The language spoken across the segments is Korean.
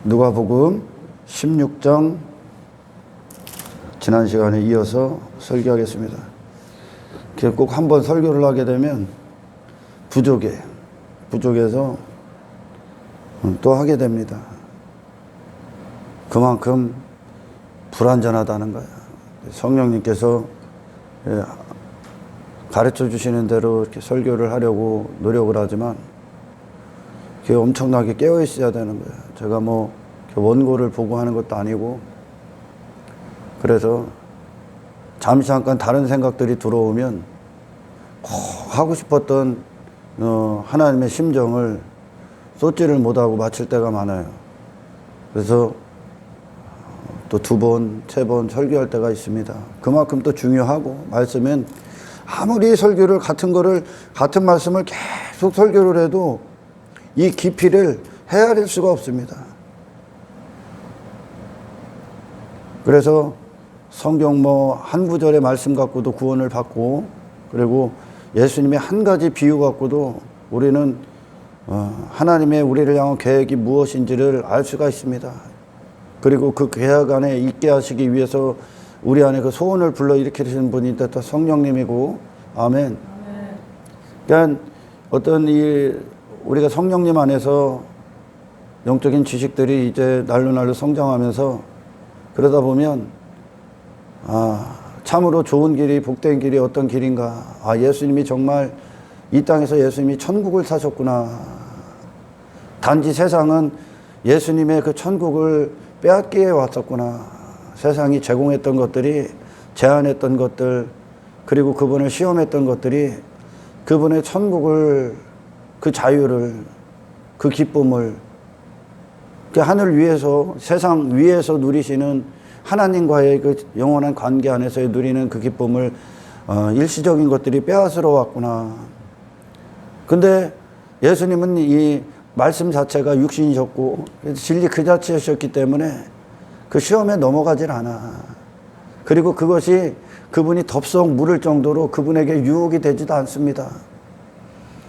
누가복음 16장 지난 시간에 이어서 설교하겠습니다. 꼭 한번 설교를 하게 되면 부족해서 또 하게 됩니다. 그만큼 불완전하다는 거야. 성령님께서 가르쳐 주시는 대로 이렇게 설교를 하려고 노력을 하지만 그게 엄청나게 깨어 있어야 되는 거예요. 제가 뭐 원고를 보고 하는 것도 아니고, 그래서 잠깐 다른 생각들이 들어오면 꼭 하고 싶었던 하나님의 심정을 쏟지를 못하고 마칠 때가 많아요. 그래서 또 2번, 3번 설교할 때가 있습니다. 그만큼 또 중요하고, 말씀은 아무리 설교를 같은 말씀을 계속 설교를 해도 이 깊이를 헤아릴 수가 없습니다. 그래서 성경 한 구절의 말씀 갖고도 구원을 받고, 그리고 예수님의 한 가지 비유 갖고도 우리는 하나님의 우리를 향한 계획이 무엇인지를 알 수가 있습니다. 그리고 그 계획 안에 있게 하시기 위해서 우리 안에 그 소원을 불러일으키시는 분이 또 성령님이고, 아멘. 그러니까 우리가 성령님 안에서 영적인 지식들이 이제 날로 성장하면서 그러다 보면 참으로 좋은 길이, 복된 길이 어떤 길인가, 예수님이 정말 이 땅에서 예수님이 천국을 사셨구나. 단지 세상은 예수님의 그 천국을 빼앗기에 왔었구나. 세상이 제공했던 것들이, 제한했던 것들, 그리고 그분을 시험했던 것들이 그분의 천국을, 그 자유를, 그 기쁨을, 그 하늘 위에서, 세상 위에서 누리시는 하나님과의 그 영원한 관계 안에서 누리는 그 기쁨을 일시적인 것들이 빼앗으러 왔구나. 근데 예수님은 이 말씀 자체가 육신이셨고 진리 그 자체이셨기 때문에 그 시험에 넘어가질 않아. 그리고 그것이 그분이 덥석 물을 정도로 그분에게 유혹이 되지도 않습니다.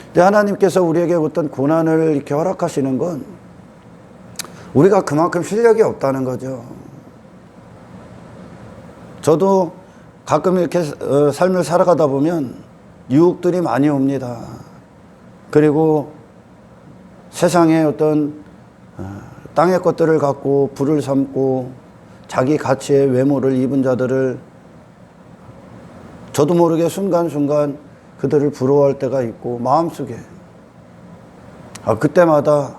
근데 하나님께서 우리에게 어떤 고난을 이렇게 허락하시는 건 우리가 그만큼 실력이 없다는 거죠. 저도 가끔 이렇게 삶을 살아가다 보면 유혹들이 많이 옵니다. 그리고 세상에 어떤 땅의 것들을 갖고 부를 삼고 자기 가치의 외모를 입은 자들을 저도 모르게 순간순간 그들을 부러워할 때가 있고, 마음속에 그때마다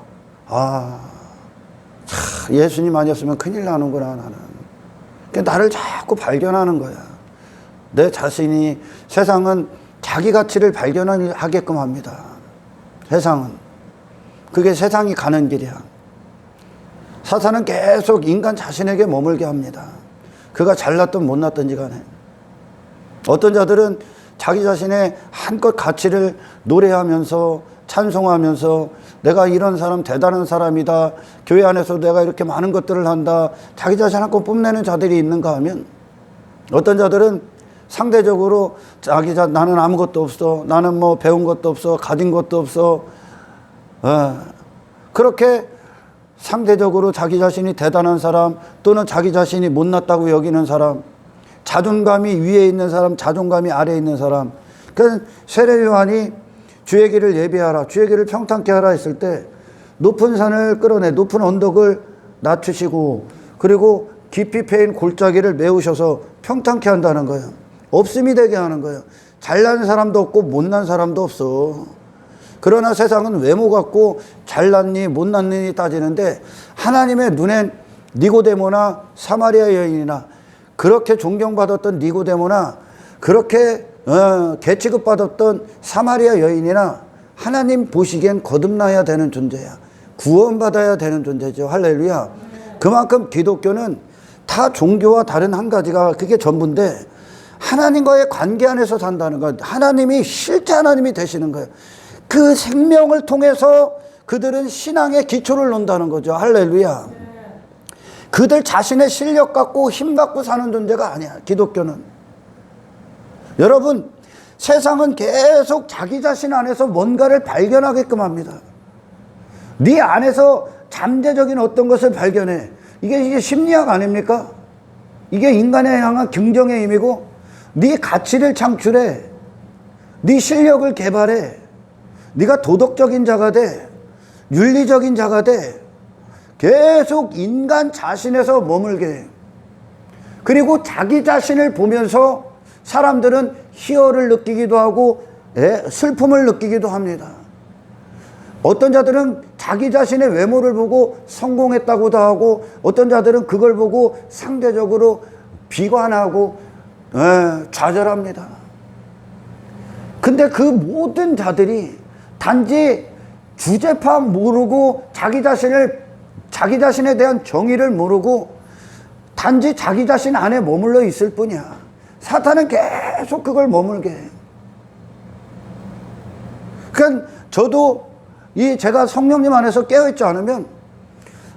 예수님 아니었으면 큰일 나는구나. 나는 나를 자꾸 발견하는 거야. 내 자신이, 세상은 자기 가치를 발견하게끔 합니다. 세상은 그게 세상이 가는 길이야. 사탄은 계속 인간 자신에게 머물게 합니다. 그가 잘났든 못났든지 간에. 어떤 자들은 자기 자신의 한껏 가치를 노래하면서 찬송하면서 내가 이런 사람, 대단한 사람이다, 교회 안에서 내가 이렇게 많은 것들을 한다, 자기 자신 한껏 뽐내는 자들이 있는가 하면, 어떤 자들은 상대적으로 나는 아무것도 없어, 나는 뭐 배운 것도 없어, 가진 것도 없어, 그렇게 상대적으로 자기 자신이 대단한 사람, 또는 자기 자신이 못났다고 여기는 사람, 자존감이 위에 있는 사람, 자존감이 아래에 있는 사람. 그래서 세례 요한이 주의 길을 예비하라, 주의 길을 평탄케 하라 했을 때 높은 산을 끌어내, 높은 언덕을 낮추시고, 그리고 깊이 패인 골짜기를 메우셔서 평탄케 한다는 거예요. 없음이 되게 하는 거예요. 잘난 사람도 없고 못난 사람도 없어. 그러나 세상은 외모 갖고 잘났니 못났니 따지는데, 하나님의 눈엔 니고데모나 사마리아 여인이나, 그렇게 존경받았던 니고데모나, 그렇게 개취급받았던 사마리아 여인이나 하나님 보시기엔 거듭나야 되는 존재야. 구원받아야 되는 존재죠. 할렐루야. 그만큼 기독교는 타 종교와 다른 한 가지가, 그게 전부인데, 하나님과의 관계 안에서 산다는 것. 하나님이 실제 하나님이 되시는 거예요. 그 생명을 통해서 그들은 신앙의 기초를 놓는다는 거죠. 할렐루야. 그들 자신의 실력 갖고 힘 갖고 사는 존재가 아니야, 기독교는. 여러분, 세상은 계속 자기 자신 안에서 뭔가를 발견하게끔 합니다. 네 안에서 잠재적인 어떤 것을 발견해. 이게 심리학 아닙니까? 이게 인간에 향한 긍정의 힘이고, 네 가치를 창출해. 네 실력을 개발해. 네가 도덕적인 자가 돼. 윤리적인 자가 돼. 계속 인간 자신에서 머물게 해. 그리고 자기 자신을 보면서 사람들은 희열을 느끼기도 하고 슬픔을 느끼기도 합니다. 어떤 자들은 자기 자신의 외모를 보고 성공했다고도 하고, 어떤 자들은 그걸 보고 상대적으로 비관하고 좌절합니다. 근데 그 모든 자들이 단지 주제파 모르고 자기 자신에 대한 정의를 모르고 단지 자기 자신 안에 머물러 있을 뿐이야. 사탄은 계속 그걸 머물게 해. 그러니까 저도 제가 성령님 안에서 깨어있지 않으면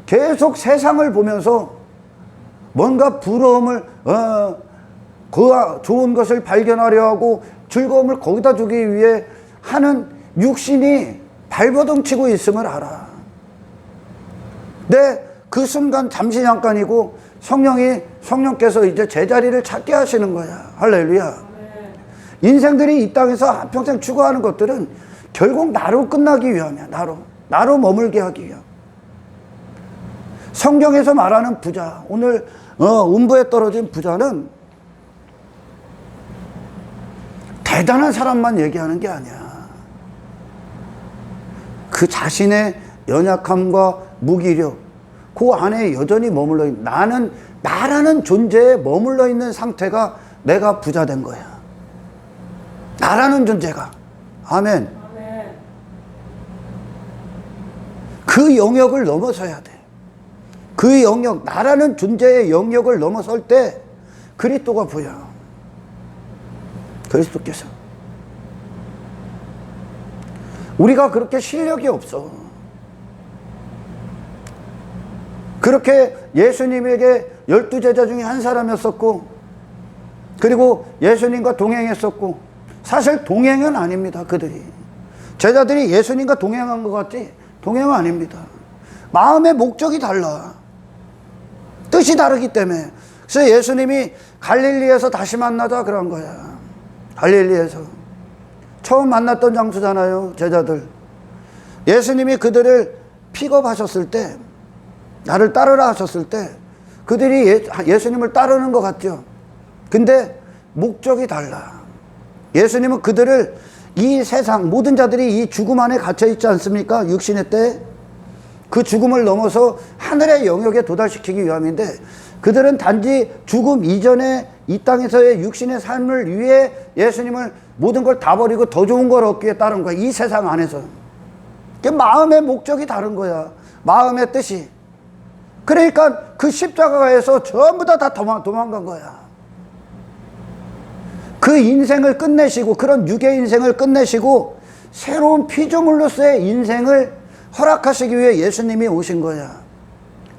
계속 세상을 보면서 뭔가 부러움을 그 좋은 것을 발견하려 하고 즐거움을 거기다 주기 위해 하는 육신이 발버둥 치고 있음을 알아. 근데 그 순간 잠시 잠깐이고 성령께서 이제 제자리를 찾게 하시는 거야. 할렐루야. 인생들이 이 땅에서 한평생 추구하는 것들은 결국 나로 끝나기 위함이야. 나로 머물게 하기 위함. 성경에서 말하는 부자, 오늘 음부에 떨어진 부자는 대단한 사람만 얘기하는 게 아니야. 그 자신의 연약함과 무기력, 그 안에 여전히 머물러 있는, 나라는 존재에 머물러 있는 상태가 내가 부자 된 거야. 나라는 존재가. 아멘. 그 영역을 넘어서야 돼. 그 영역, 나라는 존재의 영역을 넘어설 때 그리스도가 보여. 그리스도께서. 우리가 그렇게 실력이 없어. 그렇게 예수님에게 12제자 중에 한 사람이었었고, 그리고 예수님과 동행했었고, 사실 동행은 아닙니다. 그들이 제자들이 예수님과 동행한 것 같지? 동행은 아닙니다. 마음의 목적이 달라. 뜻이 다르기 때문에. 그래서 예수님이 갈릴리에서 다시 만나자 그런 거야. 갈릴리에서 처음 만났던 장소잖아요. 제자들. 예수님이 그들을 픽업하셨을 때, 나를 따르라 하셨을 때 그들이 예수님을 따르는 것 같죠. 근데 목적이 달라. 예수님은 그들을 이 세상 모든 자들이 이 죽음 안에 갇혀 있지 않습니까? 육신의 때 그 죽음을 넘어서 하늘의 영역에 도달시키기 위함인데, 그들은 단지 죽음 이전에 이 땅에서의 육신의 삶을 위해 예수님을 모든 걸 다 버리고 더 좋은 걸 얻기 위해 따른 거야. 이 세상 안에서. 마음의 목적이 다른 거야. 마음의 뜻이. 그러니까 그 십자가에서 전부 다 도망간 거야. 그 인생을 끝내시고, 그런 육의 인생을 끝내시고 새로운 피조물로서의 인생을 허락하시기 위해 예수님이 오신 거야.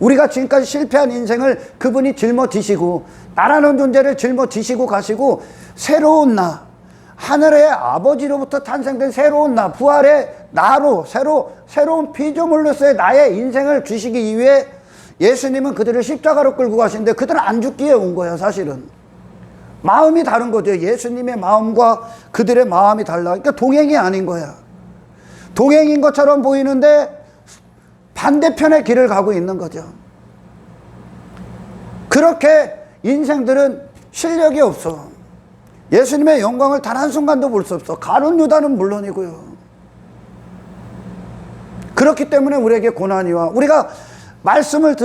우리가 지금까지 실패한 인생을 그분이 짊어지시고, 나라는 존재를 짊어지시고 가시고, 새로운 나, 하늘의 아버지로부터 탄생된 새로운 나, 부활의 나로 새로운 피조물로서의 나의 인생을 주시기 위해 예수님은 그들을 십자가로 끌고 가시는데, 그들은 안 죽기에 온 거야. 사실은 마음이 다른 거죠. 예수님의 마음과 그들의 마음이 달라. 그러니까 동행이 아닌 거야. 동행인 것처럼 보이는데 반대편의 길을 가고 있는 거죠. 그렇게 인생들은 실력이 없어. 예수님의 영광을 단 한순간도 볼 수 없어. 가룟 유다는 물론이고요. 그렇기 때문에 우리에게 고난이 와. 우리가 말씀을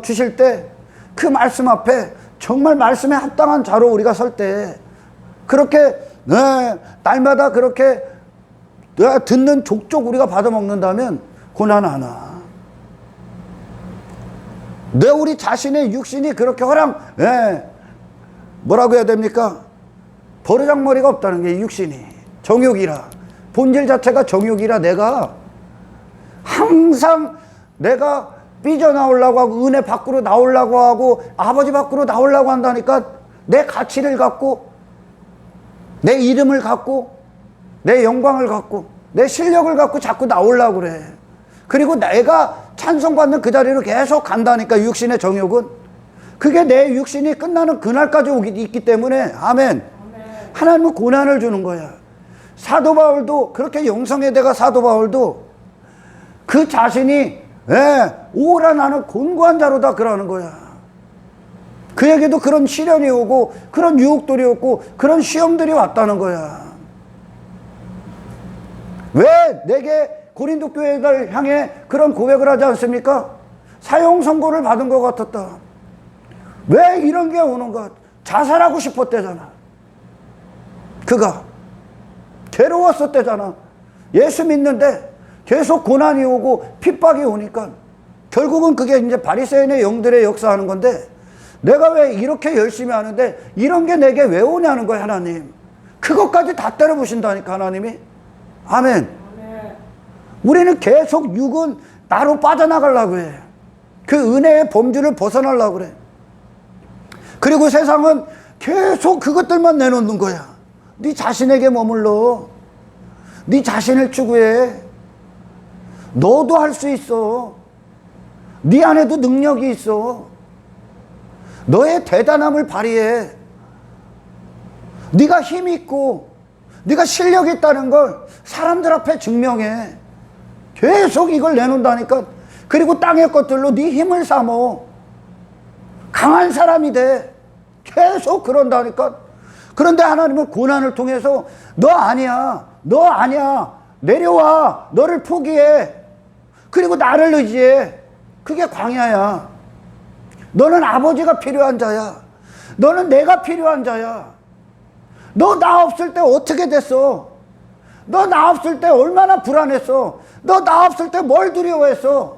주실 때 그 말씀 앞에 정말 말씀에 합당한 자로 우리가 설 때, 그렇게 날마다 그렇게 듣는 족족 우리가 받아먹는다면 고난 안 와. 우리 자신의 육신이 그렇게 뭐라고 해야 됩니까? 버르장머리가 없다는 게 육신이. 정욕이라. 본질 자체가 정욕이라 내가 항상 내가 삐져나오려고 하고, 은혜 밖으로 나오려고 하고, 아버지 밖으로 나오려고 한다니까, 내 가치를 갖고, 내 이름을 갖고, 내 영광을 갖고, 내 실력을 갖고 자꾸 나오려고 그래. 그리고 내가 찬송받는 그 자리로 계속 간다니까. 육신의 정욕은 그게 내 육신이 끝나는 그날까지 있기 때문에. 아멘. 하나님은 고난을 주는 거야. 사도 바울도 그렇게 영성의 대가 사도 바울도 그 자신이 오라 나는 곤고한 자로다 그러는 거야. 그에게도 그런 시련이 오고 그런 유혹들이 오고 그런 시험들이 왔다는 거야. 왜 내게 고린도 교회를 향해 그런 고백을 하지 않습니까? 사형 선고를 받은 것 같았다. 왜 이런 게 오는가? 자살하고 싶었대잖아. 그가 괴로웠었대잖아. 예수 믿는데 계속 고난이 오고 핍박이 오니까 결국은 그게 이제 바리새인의 영들의 역사하는 건데, 내가 왜 이렇게 열심히 하는데 이런 게 내게 왜 오냐는 거야. 하나님 그것까지 다 때려부신다니까 하나님이. 아멘. 우리는 계속 육은 나로 빠져나가려고 해. 그 은혜의 범주를 벗어나려고 그래. 그리고 세상은 계속 그것들만 내놓는 거야. 네 자신에게 머물러. 네 자신을 추구해. 너도 할 수 있어. 네 안에도 능력이 있어. 너의 대단함을 발휘해. 네가 힘이 있고 네가 실력이 있다는 걸 사람들 앞에 증명해. 계속 이걸 내놓는다니까. 그리고 땅의 것들로 네 힘을 삼어 강한 사람이 돼. 계속 그런다니까. 그런데 하나님은 고난을 통해서 너 아니야, 너 아니야, 내려와, 너를 포기해, 그리고 나를 의지해. 그게 광야야. 너는 아버지가 필요한 자야. 너는 내가 필요한 자야. 너 나 없을 때 어떻게 됐어? 너 나 없을 때 얼마나 불안했어? 너 나 없을 때 뭘 두려워했어?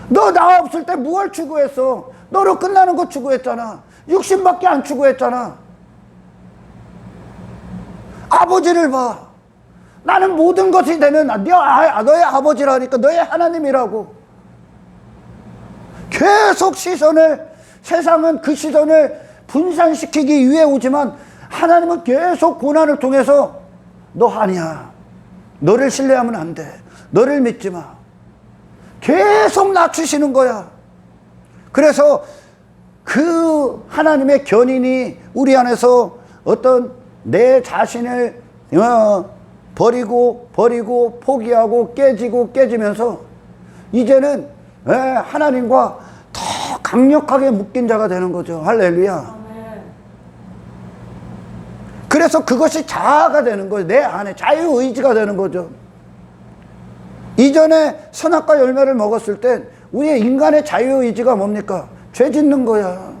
너 나 없을 때 무엇을 추구했어? 너로 끝나는 거 추구했잖아. 육신밖에 안 추구했잖아. 아버지를 봐. 나는 모든 것이 되는 너의 아버지라니까. 너의 하나님이라고. 계속 시선을, 세상은 그 시선을 분산시키기 위해 오지만 하나님은 계속 고난을 통해서 너 아니야, 너를 신뢰하면 안 돼, 너를 믿지 마, 계속 낮추시는 거야. 그래서 그 하나님의 견인이 우리 안에서 어떤 내 자신을 버리고 포기하고 깨지면서 이제는 하나님과 더 강력하게 묶인 자가 되는 거죠. 할렐루야. 그래서 그것이 자아가 되는 거예요. 내 안에 자유의지가 되는 거죠. 이전에 선악과 열매를 먹었을 땐 우리의 인간의 자유의지가 뭡니까? 죄 짓는 거야.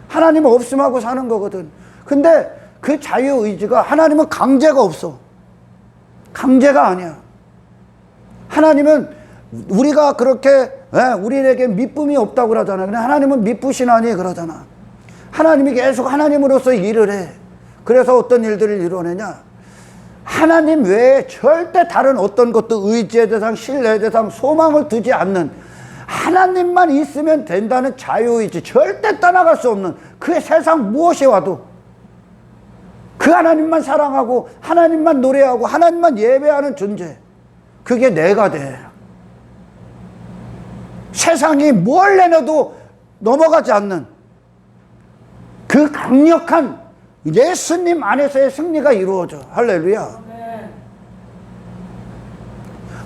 하나님 없음하고 사는 거거든. 근데 그 자유의지가, 하나님은 강제가 없어. 강제가 아니야. 하나님은 우리가 그렇게 우리에게 미쁨이 없다고 그러잖아. 근데 하나님은 미쁘시나니 그러잖아. 하나님이 계속 하나님으로서 일을 해. 그래서 어떤 일들을 이루어내냐? 하나님 외에 절대 다른 어떤 것도 의지의 대상, 신뢰의 대상, 소망을 두지 않는, 하나님만 있으면 된다는 자유의지, 절대 떠나갈 수 없는, 그 세상 무엇이 와도 그 하나님만 사랑하고 하나님만 노래하고 하나님만 예배하는 존재, 그게 내가 돼. 세상이 뭘 내놔도 넘어가지 않는 그 강력한 예수님 안에서의 승리가 이루어져. 할렐루야.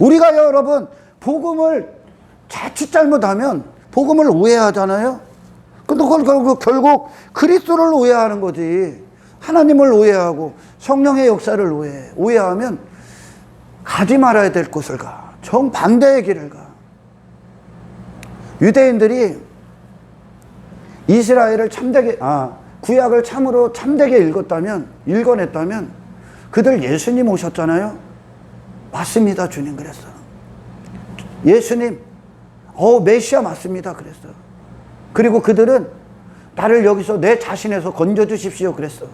우리가 여러분 복음을 자칫 잘못하면 복음을 오해하잖아요. 근데 그걸 결국 그리스도를 오해하는 거지. 하나님을 오해하고 성령의 역사를 오해하면 가지 말아야 될 곳을 가. 정반대의 길을 가. 유대인들이 이스라엘을 구약을 참으로 참되게 읽어냈다면 그들 예수님 오셨잖아요. 맞습니다, 주님 그랬어. 예수님 메시아 맞습니다 그랬어. 그리고 그들은 나를 여기서 내 자신에서 건져주십시오 그랬어.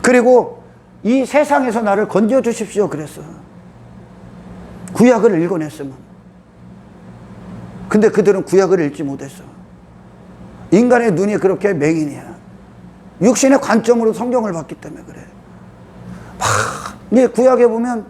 그리고 이 세상에서 나를 건져주십시오 그랬어. 구약을 읽어냈으면. 근데 그들은 구약을 읽지 못했어. 인간의 눈이 그렇게 맹인이야. 육신의 관점으로 성경을 봤기 때문에 그래. 막 이 구약에 보면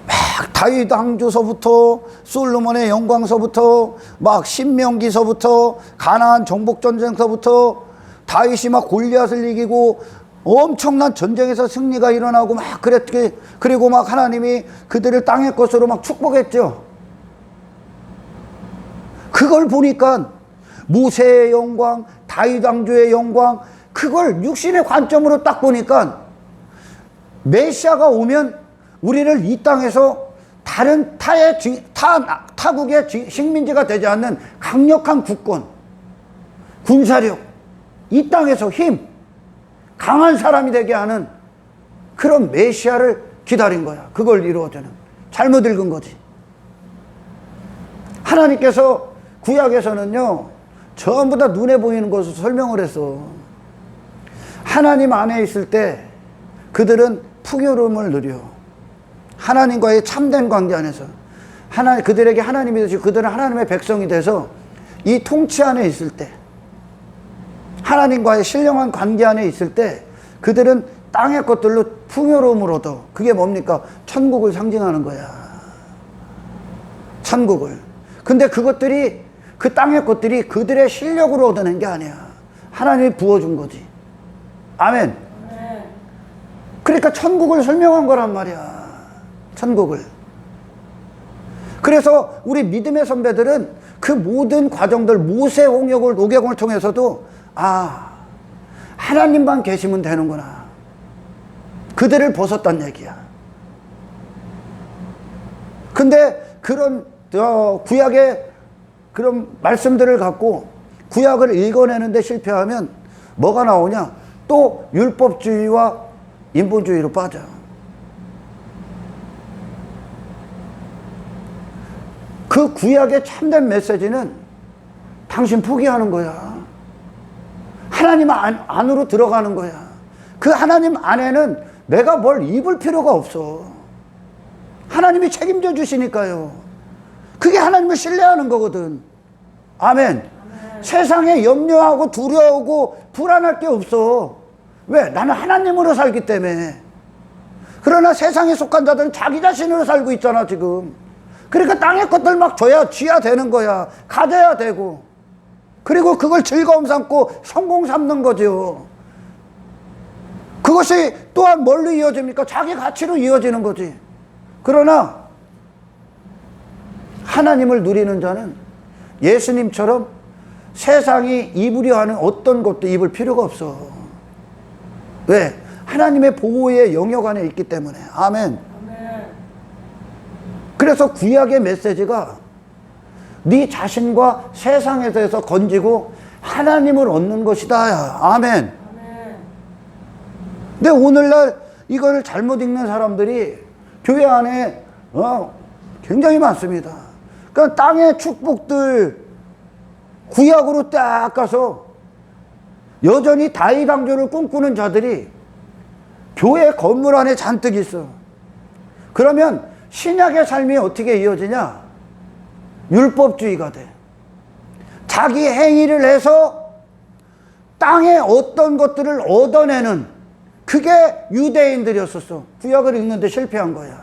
막 다윗 왕조서부터 솔로몬의 영광서부터 막 신명기서부터 가나안 정복전쟁서부터 다윗이 막 골리앗을 이기고 엄청난 전쟁에서 승리가 일어나고 막 그랬지. 그리고 막 하나님이 그들을 땅의 것으로 막 축복했죠. 그걸 보니까 모세의 영광, 다윗 왕조의 영광, 그걸 육신의 관점으로 딱 보니까 메시아가 오면 우리를 이 땅에서 다른 타국의 식민지가 되지 않는 강력한 국권, 군사력, 이 땅에서 힘, 강한 사람이 되게 하는 그런 메시아를 기다린 거야. 그걸 이루어주는. 잘못 읽은 거지. 하나님께서 구약에서는요, 전부 다 눈에 보이는 것을 설명을 했어. 하나님 안에 있을 때 그들은 풍요로움을 누려. 하나님과의 참된 관계 안에서 그들에게 하나님이 되시고 그들은 하나님의 백성이 돼서 이 통치 안에 있을 때, 하나님과의 신령한 관계 안에 있을 때 그들은 땅의 것들로 풍요로움을 얻어. 그게 뭡니까? 천국을 상징하는 거야. 천국을. 근데 그것들이, 그 땅의 것들이 그들의 실력으로 얻어낸 게 아니야. 하나님이 부어준 거지. 아멘. 그러니까 천국을 설명한 거란 말이야. 천국을. 그래서 우리 믿음의 선배들은 그 모든 과정들, 모세 홍역을, 녹역을 통해서도 하나님만 계시면 되는구나. 그들을 벗었단 얘기야. 근데 그런 구약의 그런 말씀들을 갖고 구약을 읽어내는데 실패하면 뭐가 나오냐? 또 율법주의와 인본주의로 빠져. 그 구약의 참된 메시지는 당신 포기하는 거야. 하나님 안으로 들어가는 거야. 그 하나님 안에는 내가 뭘 입을 필요가 없어. 하나님이 책임져 주시니까요. 그게 하나님을 신뢰하는 거거든. 아멘. 세상에 염려하고 두려워하고 불안할 게 없어. 왜? 나는 하나님으로 살기 때문에. 그러나 세상에 속한 자들은 자기 자신으로 살고 있잖아 지금. 그러니까 땅의 것들 막 쥐어야 되는 거야. 가져야 되고. 그리고 그걸 즐거움 삼고 성공 삼는 거죠. 그것이 또한 뭘로 이어집니까? 자기 가치로 이어지는 거지. 그러나 하나님을 누리는 자는 예수님처럼 세상이 입으려 하는 어떤 것도 입을 필요가 없어. 왜? 하나님의 보호의 영역 안에 있기 때문에. 아멘. 그래서 구약의 메시지가 네 자신과 세상에 대해서 건지고 하나님을 얻는 것이다. 아멘. 근데 오늘날 이걸 잘못 읽는 사람들이 교회 안에 굉장히 많습니다. 그러니까 땅의 축복들 구약으로 딱 가서 여전히 다윗 왕조를 꿈꾸는 자들이 교회 건물 안에 잔뜩 있어. 그러면 신약의 삶이 어떻게 이어지냐? 율법주의가 돼. 자기 행위를 해서 땅에 어떤 것들을 얻어내는, 그게 유대인들이었었어. 구약을 읽는데 실패한 거야.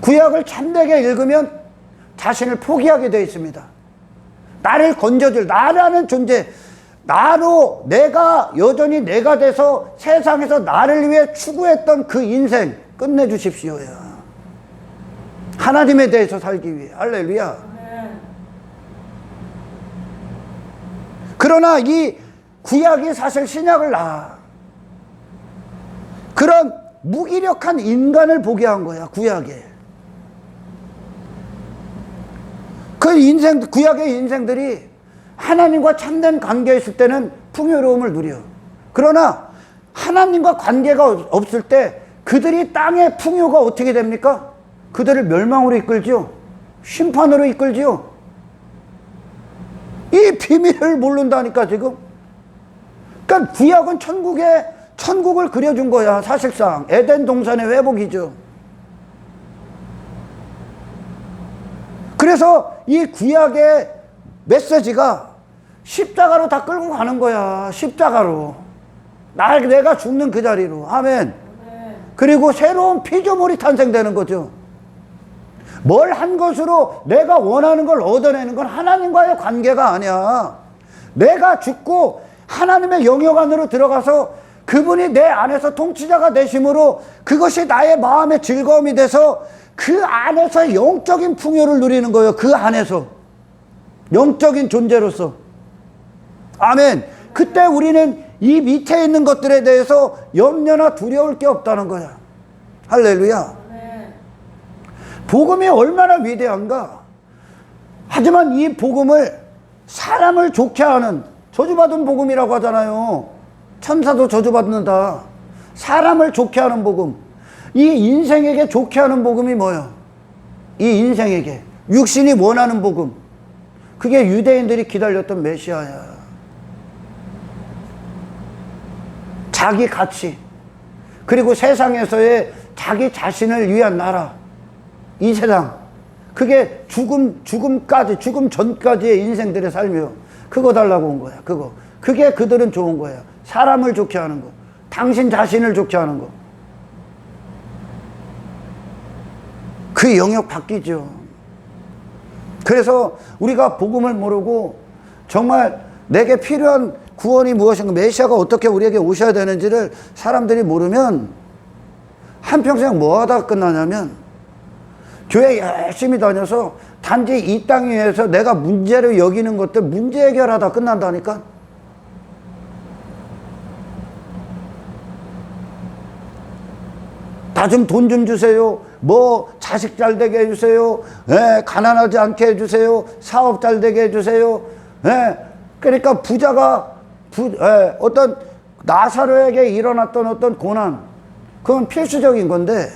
구약을 참되게 읽으면 자신을 포기하게 되어 있습니다. 나를 건져줄, 나라는 존재, 나로 내가 여전히 내가 돼서 세상에서 나를 위해 추구했던 그 인생 끝내주십시오야. 하나님에 대해서 살기 위해. 할렐루야. 그러나 이 구약이 사실 신약을 낳아. 그런 무기력한 인간을 보게 한 거야, 구약에. 그 인생, 구약의 인생들이 하나님과 참된 관계에 있을 때는 풍요로움을 누려. 그러나 하나님과 관계가 없을 때 그들이 땅의 풍요가 어떻게 됩니까? 그들을 멸망으로 이끌지요. 심판으로 이끌지요. 이 비밀을 모른다니까 지금. 그러니까 구약은 천국을 그려준 거야. 사실상 에덴 동산의 회복이죠. 그래서 이 구약의 메시지가 십자가로 다 끌고 가는 거야. 십자가로. 내가 죽는 그 자리로. 아멘. 그리고 새로운 피조물이 탄생되는 거죠. 뭘 한 것으로 내가 원하는 걸 얻어내는 건 하나님과의 관계가 아니야. 내가 죽고 하나님의 영역 안으로 들어가서 그분이 내 안에서 통치자가 되심으로 그것이 나의 마음의 즐거움이 돼서 그 안에서 영적인 풍요를 누리는 거예요. 그 안에서 영적인 존재로서. 아멘. 그때 우리는 이 밑에 있는 것들에 대해서 염려나 두려울 게 없다는 거야. 할렐루야. 복음이 얼마나 위대한가. 하지만 이 복음을 사람을 좋게 하는, 저주받은 복음이라고 하잖아요. 천사도 저주받는다. 사람을 좋게 하는 복음, 이 인생에게 좋게 하는 복음이 뭐야? 이 인생에게 육신이 원하는 복음, 그게 유대인들이 기다렸던 메시아야. 자기 가치, 그리고 세상에서의 자기 자신을 위한 나라, 이 세상, 그게 죽음 전까지의 인생들의 삶이요. 그거 달라고 온 거야. 그게 그들은 좋은 거야. 사람을 좋게 하는 거, 당신 자신을 좋게 하는 거. 그 영역 바뀌죠. 그래서 우리가 복음을 모르고 정말 내게 필요한 구원이 무엇인가, 메시아가 어떻게 우리에게 오셔야 되는지를 사람들이 모르면 한평생 뭐 하다 끝나냐면, 교회 열심히 다녀서 단지 이 땅 위에서 내가 문제로 여기는 것들 문제 해결하다 끝난다니까. 나 좀 돈 좀 주세요. 뭐 자식 잘 되게 해주세요. 가난하지 않게 해주세요. 사업 잘 되게 해주세요. 그러니까 부자가 어떤 나사로에게 일어났던 어떤 고난, 그건 필수적인 건데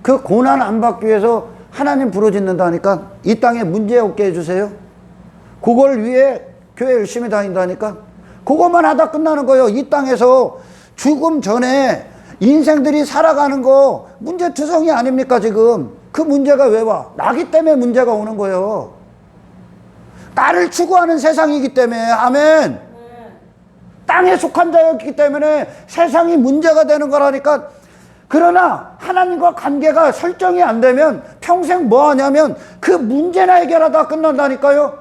그 고난 안 받기 위해서 하나님 부르짖는다니까. 이 땅에 문제 없게 해주세요. 그걸 위해 교회 열심히 다닌다니까. 그것만 하다 끝나는 거예요. 이 땅에서 죽음 전에 인생들이 살아가는 거 문제투성이 아닙니까 지금. 그 문제가 왜 와? 나기 때문에 문제가 오는 거예요. 나를 추구하는 세상이기 때문에. 아멘. 땅에 속한 자였기 때문에 세상이 문제가 되는 거라니까. 그러나 하나님과 관계가 설정이 안 되면 평생 뭐 하냐면 그 문제나 해결하다 끝난다니까요.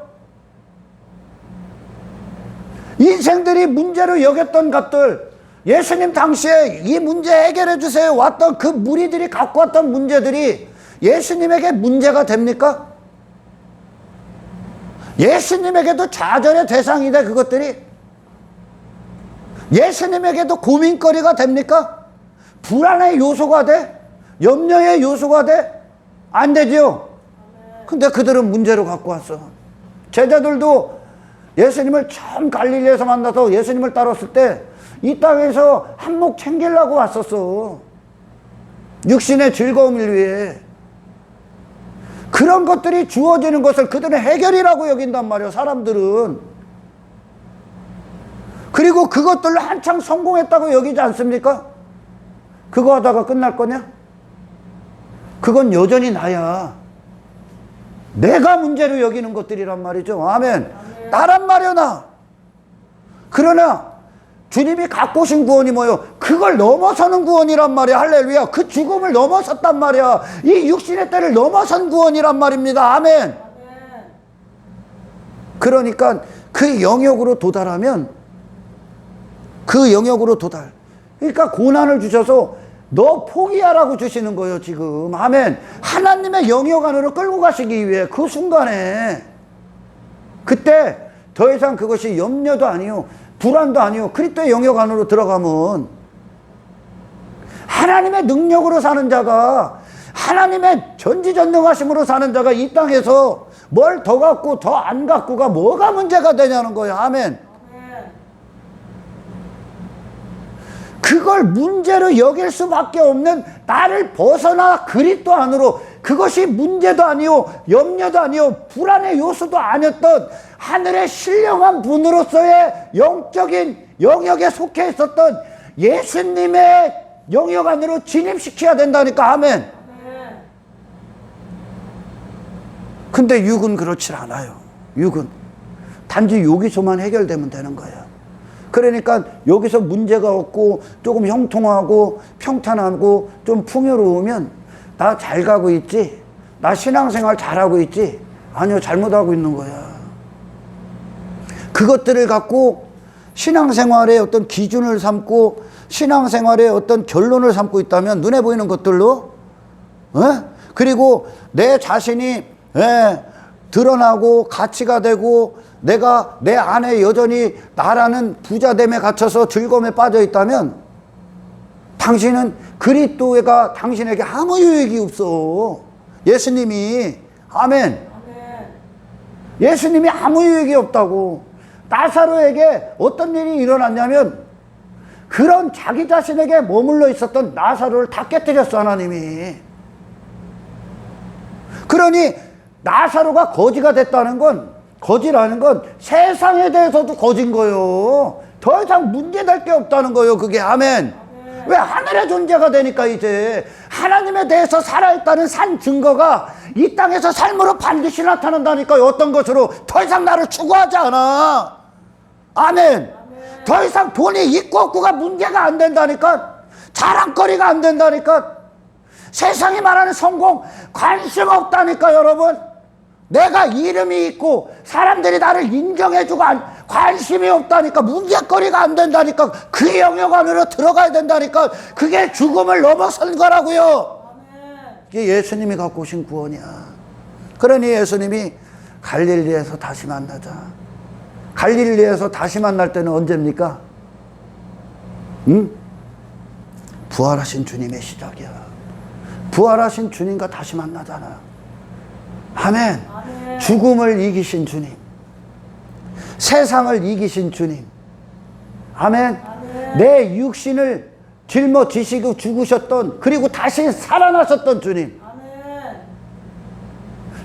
인생들이 문제로 여겼던 것들, 예수님 당시에 이 문제 해결해 주세요 왔던 그 무리들이 갖고 왔던 문제들이 예수님에게 문제가 됩니까? 예수님에게도 좌절의 대상이 돼. 그것들이 예수님에게도 고민거리가 됩니까? 불안의 요소가 돼? 염려의 요소가 돼? 안 되죠. 근데 그들은 문제로 갖고 왔어. 제자들도 예수님을 처음 갈릴리에서 만나서 예수님을 따랐을 때 이 땅에서 한몫 챙기려고 왔었어. 육신의 즐거움을 위해. 그런 것들이 주어지는 것을 그들은 해결이라고 여긴단 말이야, 사람들은. 그리고 그것들로 한창 성공했다고 여기지 않습니까? 그거 하다가 끝날 거냐? 그건 여전히 나야. 내가 문제로 여기는 것들이란 말이죠. 아멘. 나란 말이야, 나. 그러나 주님이 갖고 오신 구원이 뭐예요? 그걸 넘어서는 구원이란 말이야. 할렐루야. 그 죽음을 넘어섰단 말이야. 이 육신의 때를 넘어선 구원이란 말입니다. 아멘. 그러니까 그 영역으로 도달하면, 그 영역으로 도달. 그러니까 고난을 주셔서 너 포기하라고 주시는 거예요 지금. 아멘. 하나님의 영역 안으로 끌고 가시기 위해 그 순간에, 그때 더 이상 그것이 염려도 아니요 불안도 아니요 그리스도의 영역 안으로 들어가면 하나님의 능력으로 사는 자가, 하나님의 전지전능하심으로 사는 자가 이 땅에서 뭘 더 갖고 더 안 갖고가 뭐가 문제가 되냐는 거예요. 아멘. 그걸 문제로 여길 수밖에 없는 나를 벗어나 그리스도 안으로, 그것이 문제도 아니요 염려도 아니요 불안의 요소도 아니었던 하늘의 신령한 분으로서의 영적인 영역에 속해 있었던 예수님의 영역 안으로 진입시켜야 된다니까. 아멘. 근데 육은 그렇지 않아요. 육은 단지 여기서만 해결되면 되는 거예요. 그러니까 여기서 문제가 없고 조금 형통하고 평탄하고 좀 풍요로우면 나 잘 가고 있지? 나 신앙생활 잘하고 있지? 아니요, 잘못하고 있는 거야. 그것들을 갖고 신앙생활의 어떤 기준을 삼고 신앙생활의 어떤 결론을 삼고 있다면 눈에 보이는 것들로 그리고 내 자신이 드러나고 가치가 되고 내가 내 안에 여전히 나라는 부자됨에 갇혀서 즐거움에 빠져 있다면 당신은 그리스도가 당신에게 아무 유익이 없어. 예수님이 아멘. 예수님이 아무 유익이 없다고. 나사로에게 어떤 일이 일어났냐면 그런 자기 자신에게 머물러 있었던 나사로를 다 깨뜨렸어, 하나님이. 그러니 나사로가 거지가 됐다는 건, 거지라는 건 세상에 대해서도 거진 거요. 더 이상 문제될 게 없다는 거요, 그게. 아멘. 왜? 하늘의 존재가 되니까 이제 하나님에 대해서 살아있다는 산 증거가 이 땅에서 삶으로 반드시 나타난다니까요. 어떤 것으로? 더 이상 나를 추구하지 않아. 아멘. 더 이상 돈이 있고 없고가 문제가 안 된다니까. 자랑거리가 안 된다니까. 세상이 말하는 성공 관심 없다니까, 여러분. 내가 이름이 있고 사람들이 나를 인정해주고 관심이 없다니까. 문제거리가 안 된다니까. 그 영역 안으로 들어가야 된다니까. 그게 죽음을 넘어선 거라고요. 이게 예수님이 갖고 오신 구원이야. 그러니 예수님이 갈릴리에서 다시 만나자. 갈릴리에서 다시 만날 때는 언제입니까? 부활하신 주님의 시작이야. 부활하신 주님과 다시 만나잖아. 아멘. 아멘. 죽음을 이기신 주님, 세상을 이기신 주님. 아멘. 아멘. 내 육신을 짊어지시고 죽으셨던, 그리고 다시 살아나셨던 주님. 아멘.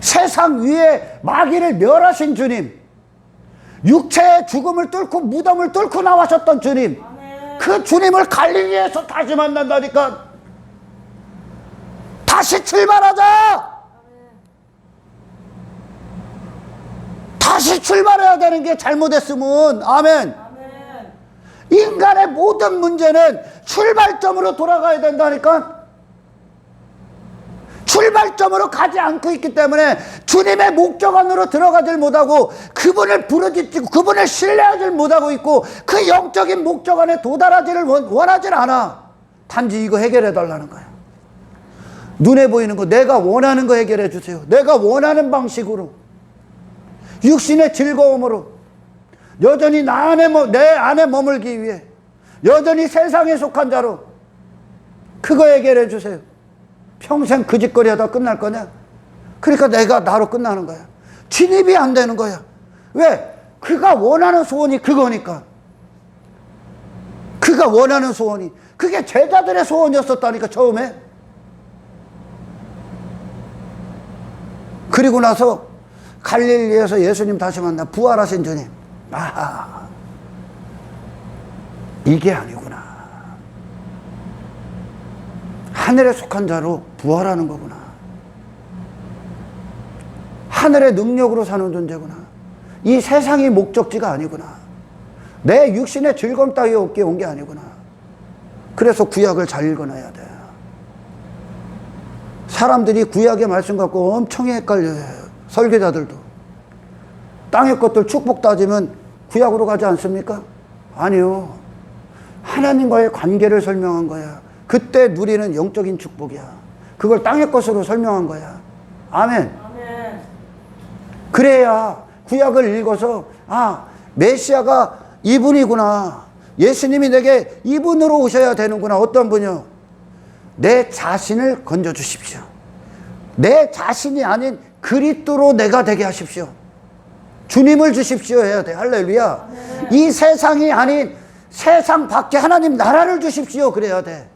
세상 위에 마귀를 멸하신 주님, 육체의 죽음을 뚫고 무덤을 뚫고 나와셨던 주님. 아멘. 그 주님을 갈릴리에서 다시 만난다니까. 다시 출발하자. 다시 출발해야 되는 게 잘못했으면. 아멘. 인간의 모든 문제는 출발점으로 돌아가야 된다니까. 출발점으로 가지 않고 있기 때문에 주님의 목적 안으로 들어가질 못하고 그분을 부르짖고 그분을 신뢰하지 못하고 있고 그 영적인 목적 안에 도달하지를 원하질 않아. 단지 이거 해결해 달라는 거야. 눈에 보이는 거, 내가 원하는 거 해결해 주세요. 내가 원하는 방식으로, 육신의 즐거움으로, 여전히 내 안에 머물기 위해, 여전히 세상에 속한 자로 그거 해결해 주세요. 평생 그 짓거리 하다 끝날 거냐? 그러니까 내가 나로 끝나는 거야. 진입이 안 되는 거야. 왜? 그가 원하는 소원이 그거니까. 그가 원하는 소원이, 그게 제자들의 소원이었었다니까, 처음에. 그리고 나서 갈릴리에서 예수님 다시 만나. 부활하신 주님. 아하, 이게 아니구나. 하늘에 속한 자로 부활하는 거구나. 하늘의 능력으로 사는 존재구나. 이 세상이 목적지가 아니구나. 내 육신의 즐거움 따위 없게 온 게 아니구나. 그래서 구약을 잘 읽어놔야 돼. 사람들이 구약의 말씀 갖고 엄청 헷갈려요. 설교자들도. 땅의 것들 축복 따지면 구약으로 가지 않습니까? 아니요. 하나님과의 관계를 설명한 거야. 그때 누리는 영적인 축복이야. 그걸 땅의 것으로 설명한 거야. 아멘. 아멘. 그래야 구약을 읽어서 메시아가 이분이구나. 예수님이 내게 이분으로 오셔야 되는구나. 어떤 분이요? 내 자신을 건져주십시오. 내 자신이 아닌 그리스도로 내가 되게 하십시오. 주님을 주십시오 해야 돼. 할렐루야. 네. 이 세상이 아닌 세상 밖에 하나님 나라를 주십시오. 그래야 돼.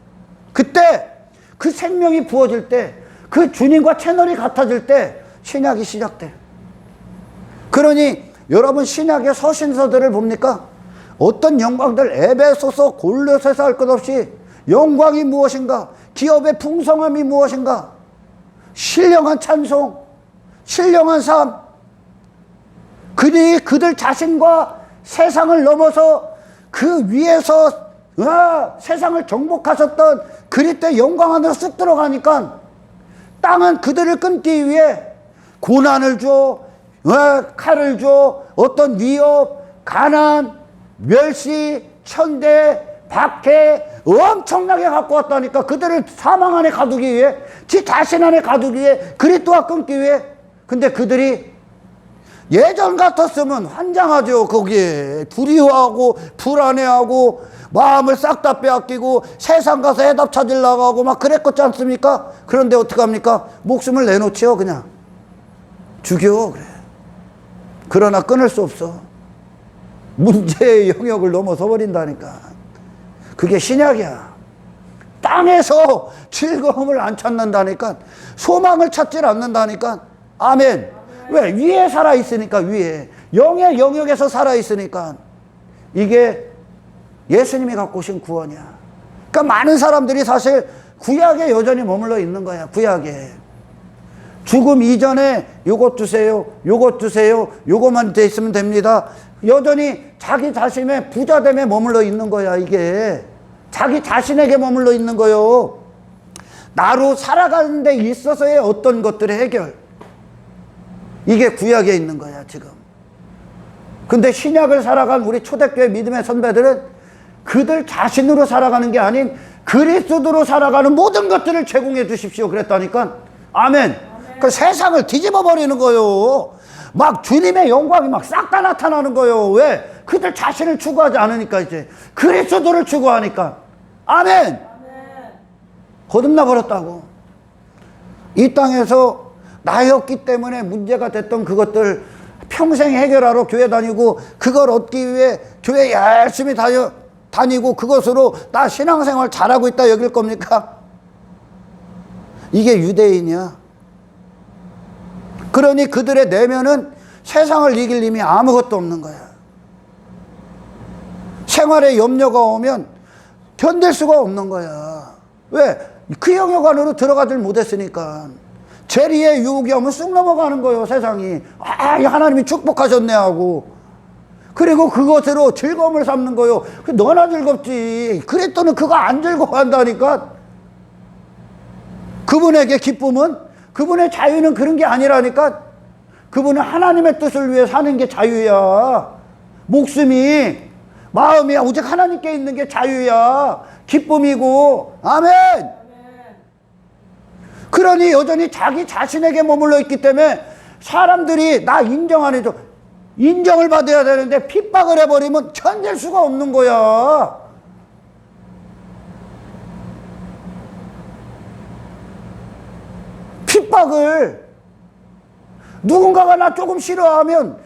그때 그 생명이 부어질 때, 그 주님과 채널이 같아질 때 신약이 시작돼. 그러니 여러분 신약의 서신서들을 봅니까? 어떤 영광들, 에베소서, 골로새서 할 것 없이 영광이 무엇인가? 기업의 풍성함이 무엇인가? 신령한 찬송, 신령한 삶. 그들 자신과 세상을 넘어서 그 위에서 세상을 정복하셨던 그리스도의 영광 안으로 쑥 들어가니까 땅은 그들을 끊기 위해 고난을 줘, 칼을 줘, 어떤 위협, 가난, 멸시, 천대, 박해 엄청나게 갖고 왔다니까. 그들을 사망 안에 가두기 위해, 지 자신 안에 가두기 위해, 그리스도와 끊기 위해. 근데 그들이 예전 같았으면 환장하죠. 거기에 두려워하고 불안해하고 마음을 싹 다 빼앗기고 세상 가서 해답 찾으려고 하고 막 그랬겠지 않습니까? 그런데 어떡합니까? 목숨을 내놓지요. 그냥 죽여. 그래. 그러나 끊을 수 없어. 문제의 영역을 넘어서 버린다니까. 그게 신약이야. 땅에서 즐거움을 안 찾는다니까. 소망을 찾질 않는다니까. 아멘. 왜? 위에 살아있으니까. 위에 영의 영역에서 살아있으니까. 이게 예수님이 갖고 오신 구원이야. 그러니까 많은 사람들이 사실 구약에 여전히 머물러 있는 거야. 구약에 죽음 이전에 요것 주세요, 요것 주세요, 요것만 돼 있으면 됩니다. 여전히 자기 자신의 부자됨에 머물러 있는 거야. 이게 자기 자신에게 머물러 있는 거요. 나로 살아가는 데 있어서의 어떤 것들의 해결, 이게 구약에 있는 거야 지금. 근데 신약을 살아간 우리 초대교회 믿음의 선배들은 그들 자신으로 살아가는 게 아닌 그리스도로 살아가는 모든 것들을 제공해 주십시오 그랬다니까. 아멘. 그 세상을 뒤집어 버리는 거요. 막 주님의 영광이 막 싹 다 나타나는 거요. 왜? 그들 자신을 추구하지 않으니까. 이제 그리스도를 추구하니까. 아멘. 거듭나 버렸다고. 이 땅에서 나였기 때문에 문제가 됐던 그것들 평생 해결하러 교회 다니고 그걸 얻기 위해 교회 열심히 다니고 그것으로 나 신앙생활 잘하고 있다 여길 겁니까? 이게 유대인이야. 그러니 그들의 내면은 세상을 이길 힘이 아무것도 없는 거야. 생활에 염려가 오면 견딜 수가 없는 거야. 왜? 그 영역 안으로 들어가질 못했으니까. 재리의 유혹이 오면 쑥 넘어가는 거예요. 세상이. 하나님이 축복하셨네 하고. 그리고 그것으로 즐거움을 삼는 거예요. 너나 즐겁지. 그랬더니 그거 안 즐거워한다니까. 그분에게 기쁨은, 그분의 자유는 그런 게 아니라니까. 그분은 하나님의 뜻을 위해 사는 게 자유야. 목숨이, 마음이 오직 하나님께 있는 게 자유야. 기쁨이고. 아멘. 그러니 여전히 자기 자신에게 머물러 있기 때문에 사람들이 나 인정 안 해줘. 인정을 받아야 되는데 핍박을 해버리면 견딜 수가 없는 거야. 핍박을 누군가가 나 조금 싫어하면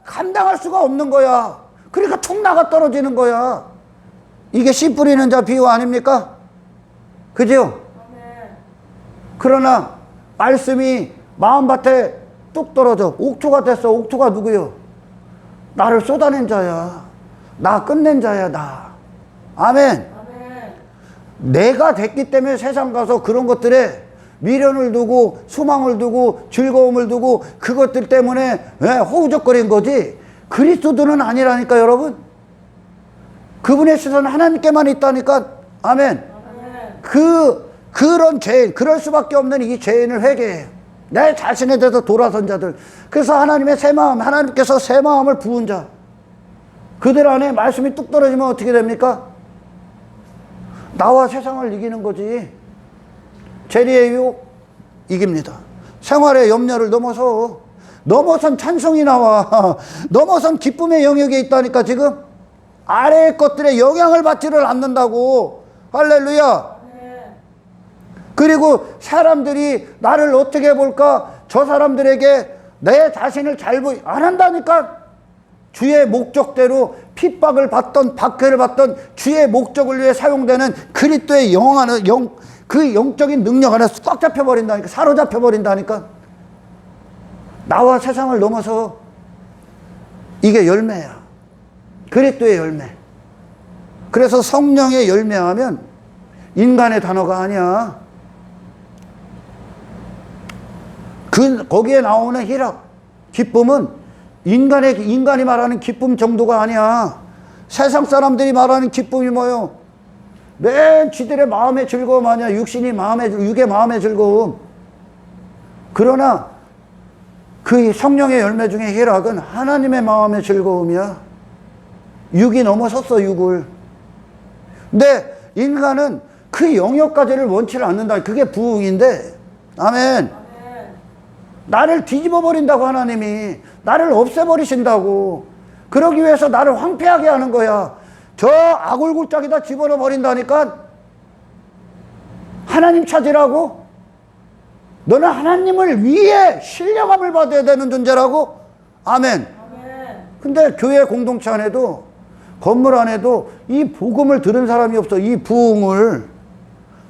감당할 수가 없는 거야. 그러니까 툭 나가 떨어지는 거야. 이게 씨 뿌리는 자 비유 아닙니까? 그죠? 그러나 말씀이 마음밭에 뚝 떨어져 옥토가 됐어. 옥토가 누구요? 나를 쏟아낸 자야. 나 끝낸 자야. 나. 아멘. 내가 됐기 때문에 세상 가서 그런 것들에 미련을 두고 소망을 두고 즐거움을 두고 그것들 때문에 허우적거린 거지. 그리스도는 아니라니까 여러분. 그분의 시선은 하나님께만 있다니까. 아멘. 그런 죄인, 그럴 수밖에 없는 이 죄인을 회개해. 내 자신에 대해서 돌아선 자들. 그래서 하나님의 새 마음, 하나님께서 새 마음을 부은 자. 그들 안에 말씀이 뚝 떨어지면 어떻게 됩니까? 나와 세상을 이기는 거지. 재리의 유혹 이깁니다. 생활의 염려를 넘어선 찬송이 나와. 넘어선 기쁨의 영역에 있다니까 지금. 아래의 것들에 영향을 받지를 않는다고. 할렐루야. 그리고 사람들이 나를 어떻게 볼까? 저 사람들에게 내 자신을 잘 안 한다니까. 주의 목적대로 핍박을 받던 박해를 받던 주의 목적을 위해 사용되는 그리스도의 그 영적인 능력 안에 꽉 잡혀버린다니까. 사로잡혀버린다니까. 나와 세상을 넘어서 이게 열매야. 그리스도의 열매. 그래서 성령의 열매하면 인간의 단어가 아니야. 거기에 나오는 희락, 기쁨은 인간이 말하는 기쁨 정도가 아니야. 세상 사람들이 말하는 기쁨이 뭐요? 맨 지들의 마음의 즐거움 아니야. 육의 마음의 즐거움. 그러나 그 성령의 열매 중에 희락은 하나님의 마음의 즐거움이야. 육이 넘어섰어, 육을. 근데 인간은 그 영역까지를 원치를 않는다. 그게 부흥인데, 아멘. 나를 뒤집어 버린다고, 하나님이 나를 없애버리신다고. 그러기 위해서 나를 황폐하게 하는 거야. 저 아골골짜기다 집어넣어 버린다니까. 하나님 찾으라고. 너는 하나님을 위해 신령함을 받아야 되는 존재라고. 아멘. 근데 교회 공동체 안에도, 건물 안에도 이 복음을 들은 사람이 없어. 이 부흥을.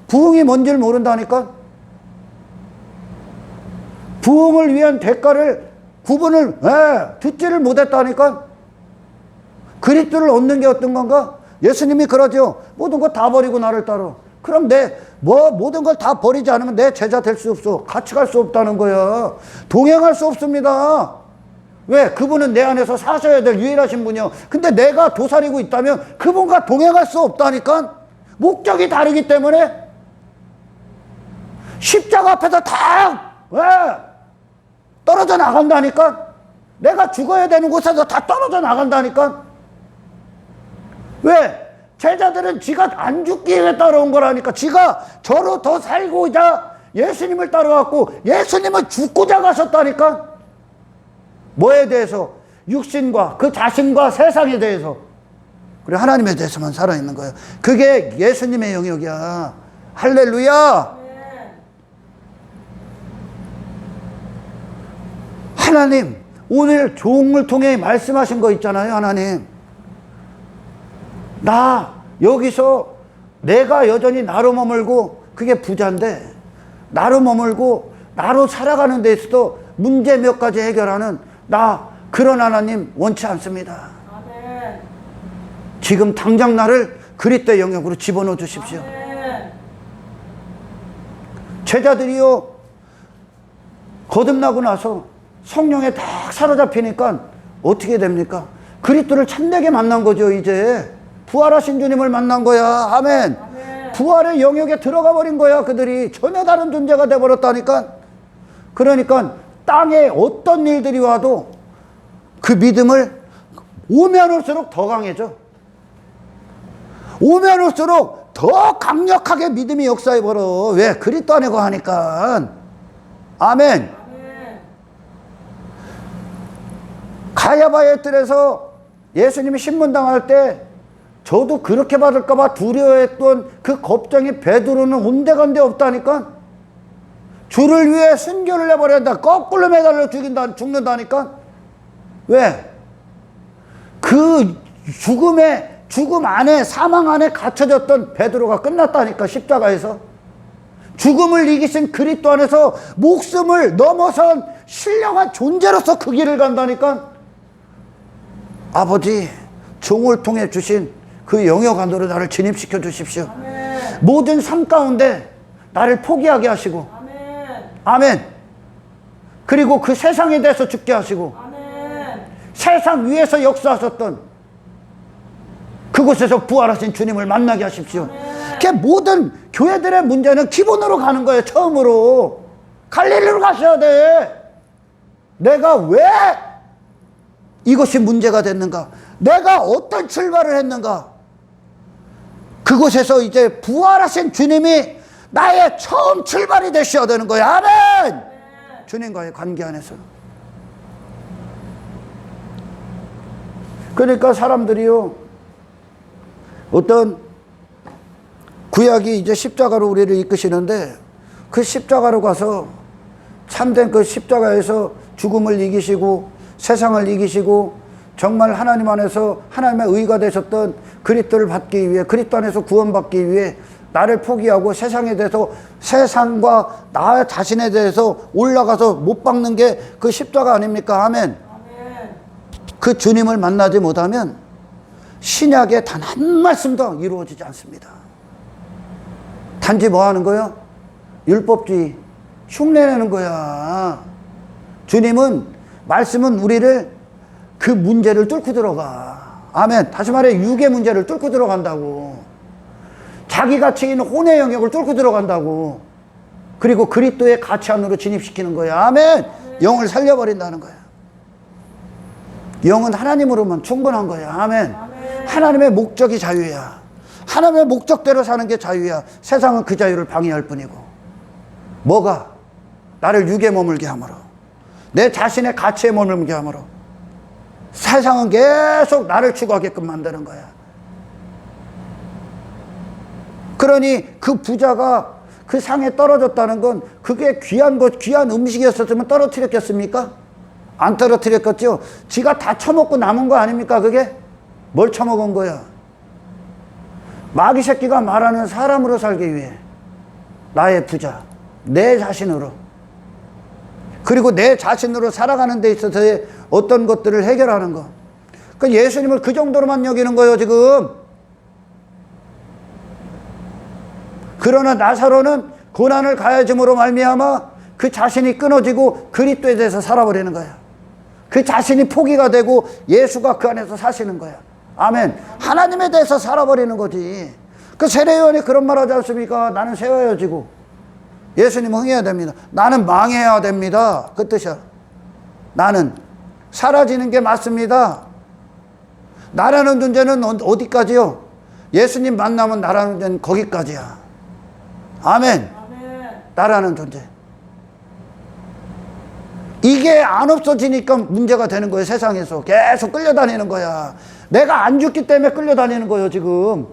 부흥이 뭔지를 모른다니까. 부흥을 위한 대가를 구분을 듣지를 못했다니까. 그리스도를 얻는 게 어떤 건가? 예수님이 그러죠. 모든 거 다 버리고 나를 따라. 그럼 모든 걸 다 버리지 않으면 내 제자 될 수 없어. 같이 갈 수 없다는 거야. 동행할 수 없습니다. 왜? 그분은 내 안에서 사셔야 될 유일하신 분이요. 근데 내가 도사리고 있다면 그분과 동행할 수 없다니까. 목적이 다르기 때문에. 십자가 앞에서 다 떨어져 나간다니까. 내가 죽어야 되는 곳에서 다 떨어져 나간다니까. 왜? 제자들은 지가 안 죽기 위해 따라온 거라니까. 지가 저로 더 살고자 예수님을 따라왔고, 예수님은 죽고자 가셨다니까. 뭐에 대해서? 육신과 그 자신과 세상에 대해서. 그리고 하나님에 대해서만 살아있는 거예요. 그게 예수님의 영역이야. 할렐루야. 하나님 오늘 종을 통해 말씀하신 거 있잖아요. 하나님, 나 여기서 내가 여전히 나로 머물고, 그게 부자인데 나로 머물고 나로 살아가는 데 있어도 문제 몇 가지 해결하는 그런 하나님 원치 않습니다. 아멘. 지금 당장 나를 그리스도의 영역으로 집어넣어 주십시오. 아멘. 제자들이요, 거듭나고 나서 성령에 딱 사로잡히니까 어떻게 됩니까? 그리스도를 참되게 만난 거죠. 이제 부활하신 주님을 만난 거야. 아멘. 아멘. 부활의 영역에 들어가 버린 거야. 그들이 전혀 다른 존재가 돼버렸다니까. 그러니까 땅에 어떤 일들이 와도 그 믿음을 오면 올수록 더 강해져. 오면 올수록 더 강력하게 믿음이 역사해 버려. 왜? 그리스도 안에 거하니까. 아멘. 가야바의 뜰에서 예수님이 신문당할 때 저도 그렇게 받을까봐 두려워했던 그 겁쟁이 베드로는 온데간데 없다니까. 주를 위해 순교를 해버린다. 거꾸로 매달려 죽는다니까. 왜? 그 죽음 안에, 사망 안에 갇혀졌던 베드로가 끝났다니까. 십자가에서 죽음을 이기신 그리스도 안에서 목숨을 넘어선 신령한 존재로서 그 길을 간다니까. 아버지, 종을 통해 주신 그 영역 안으로 나를 진입시켜 주십시오. 아멘. 모든 삶 가운데 나를 포기하게 하시고, 아멘. 아멘. 그리고 그 세상에 대해서 죽게 하시고, 아멘. 세상 위에서 역사하셨던 그곳에서 부활하신 주님을 만나게 하십시오. 그 모든 교회들의 문제는 기본으로 가는 거예요. 처음으로 갈릴리로 가셔야 돼. 내가 왜 이것이 문제가 됐는가? 내가 어떤 출발을 했는가? 그곳에서 이제 부활하신 주님이 나의 처음 출발이 되셔야 되는 거야. 아멘. 주님과의 관계 안에서. 그러니까 사람들이요, 어떤 구약이 이제 십자가로 우리를 이끄시는데, 그 십자가로 가서 참된 그 십자가에서 죽음을 이기시고 세상을 이기시고 정말 하나님 안에서 하나님의 의가 되셨던 그리스도를 받기 위해, 그리스도 안에서 구원받기 위해 나를 포기하고 세상에 대해서, 세상과 나 자신에 대해서 올라가서 못 박는 게 그 십자가 아닙니까? 아멘. 그 주님을 만나지 못하면 신약의 단 한 말씀도 이루어지지 않습니다. 단지 뭐 하는 거예요? 율법주의 흉내내는 거야. 주님은, 말씀은 우리를 그 문제를 뚫고 들어가. 아멘. 다시 말해 육의 문제를 뚫고 들어간다고. 자기 가치 있는 혼의 영역을 뚫고 들어간다고. 그리고 그리스도의 가치 안으로 진입시키는 거야. 아멘. 영을 살려버린다는 거야. 영은 하나님으로만 충분한 거야. 아멘. 하나님의 목적이 자유야. 하나님의 목적대로 사는 게 자유야. 세상은 그 자유를 방해할 뿐이고. 뭐가? 나를 육에 머물게 함으로, 내 자신의 가치에 머물게 함으로 세상은 계속 나를 추구하게끔 만드는 거야. 그러니 그 부자가 그 상에 떨어졌다는 건 그게 귀한 것, 귀한 음식이었으면 떨어뜨렸겠습니까? 안 떨어뜨렸겠죠. 지가 다 처먹고 남은 거 아닙니까? 그게 뭘 처먹은 거야? 마귀 새끼가 말하는 사람으로 살기 위해 나의 부자, 내 자신으로, 그리고 내 자신으로 살아가는 데 있어서의 어떤 것들을 해결하는 거. 그 예수님을 그 정도로만 여기는 거예요 지금. 그러나 나사로는 고난을 가해줌으로 말미암아 그 자신이 끊어지고 그리스도에 대해서 살아버리는 거야. 그 자신이 포기가 되고 예수가 그 안에서 사시는 거야. 아멘. 하나님에 대해서 살아버리는 거지. 그 세례요한이 그런 말 하지 않습니까? 나는 세워야지고 예수님은 흥해야 됩니다. 나는 망해야 됩니다. 그 뜻이야. 나는 사라지는 게 맞습니다. 나라는 존재는 어디까지요? 예수님 만나면 나라는 존재는 거기까지야. 아멘. 나라는 존재. 이게 안 없어지니까 문제가 되는 거예요. 세상에서 계속 끌려다니는 거야. 내가 안 죽기 때문에 끌려다니는 거예요 지금.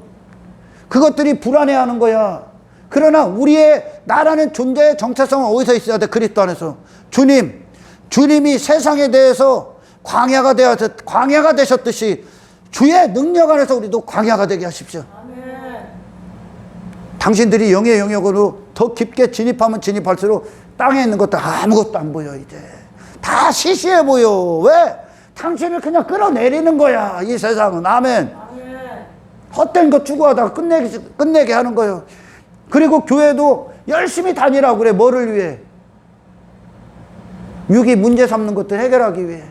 그것들이 불안해하는 거야. 그러나 우리의 나라는 존재의 정체성은 어디서 있어야 돼? 그리스도 안에서. 주님이 세상에 대해서 광야가 되셨듯이 주의 능력 안에서 우리도 광야가 되게 하십시오. 아멘. 당신들이 영의 영역으로 더 깊게 진입하면 진입할수록 땅에 있는 것도 아무것도 안 보여. 이제 다 시시해 보여. 왜? 당신을 그냥 끌어내리는 거야 이 세상은. 아멘. 헛된 거 추구하다가 끝내게 하는 거예요. 그리고 교회도 열심히 다니라고 그래. 뭐를 위해? 육이 문제 삼는 것들 해결하기 위해.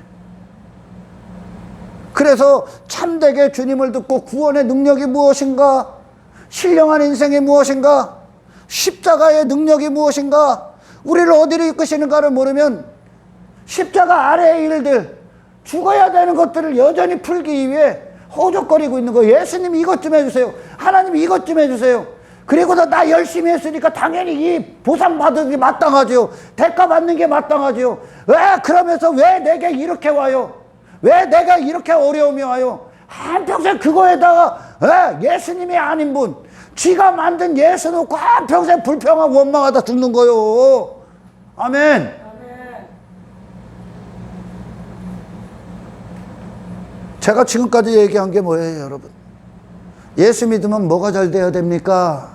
그래서 참되게 주님을 듣고 구원의 능력이 무엇인가, 신령한 인생이 무엇인가, 십자가의 능력이 무엇인가, 우리를 어디로 이끄시는가를 모르면 십자가 아래의 일들, 죽어야 되는 것들을 여전히 풀기 위해 허우적거리고 있는 거예요. 예수님 이것 좀 해주세요. 하나님 이것 좀 해주세요. 그리고도 나 열심히 했으니까 당연히 이 보상받은 게 마땅하죠. 대가 받는 게 마땅하죠. 왜 그러면서 왜 내게 이렇게 와요? 왜 내가 이렇게 어려움이 와요? 한평생 그거에다가 예수님이 아닌 분, 쥐가 만든 예수 놓고 한평생 불평하고 원망하다 죽는 거요. 아멘. 제가 지금까지 얘기한 게 뭐예요, 여러분? 예수 믿으면 뭐가 잘 돼야 됩니까?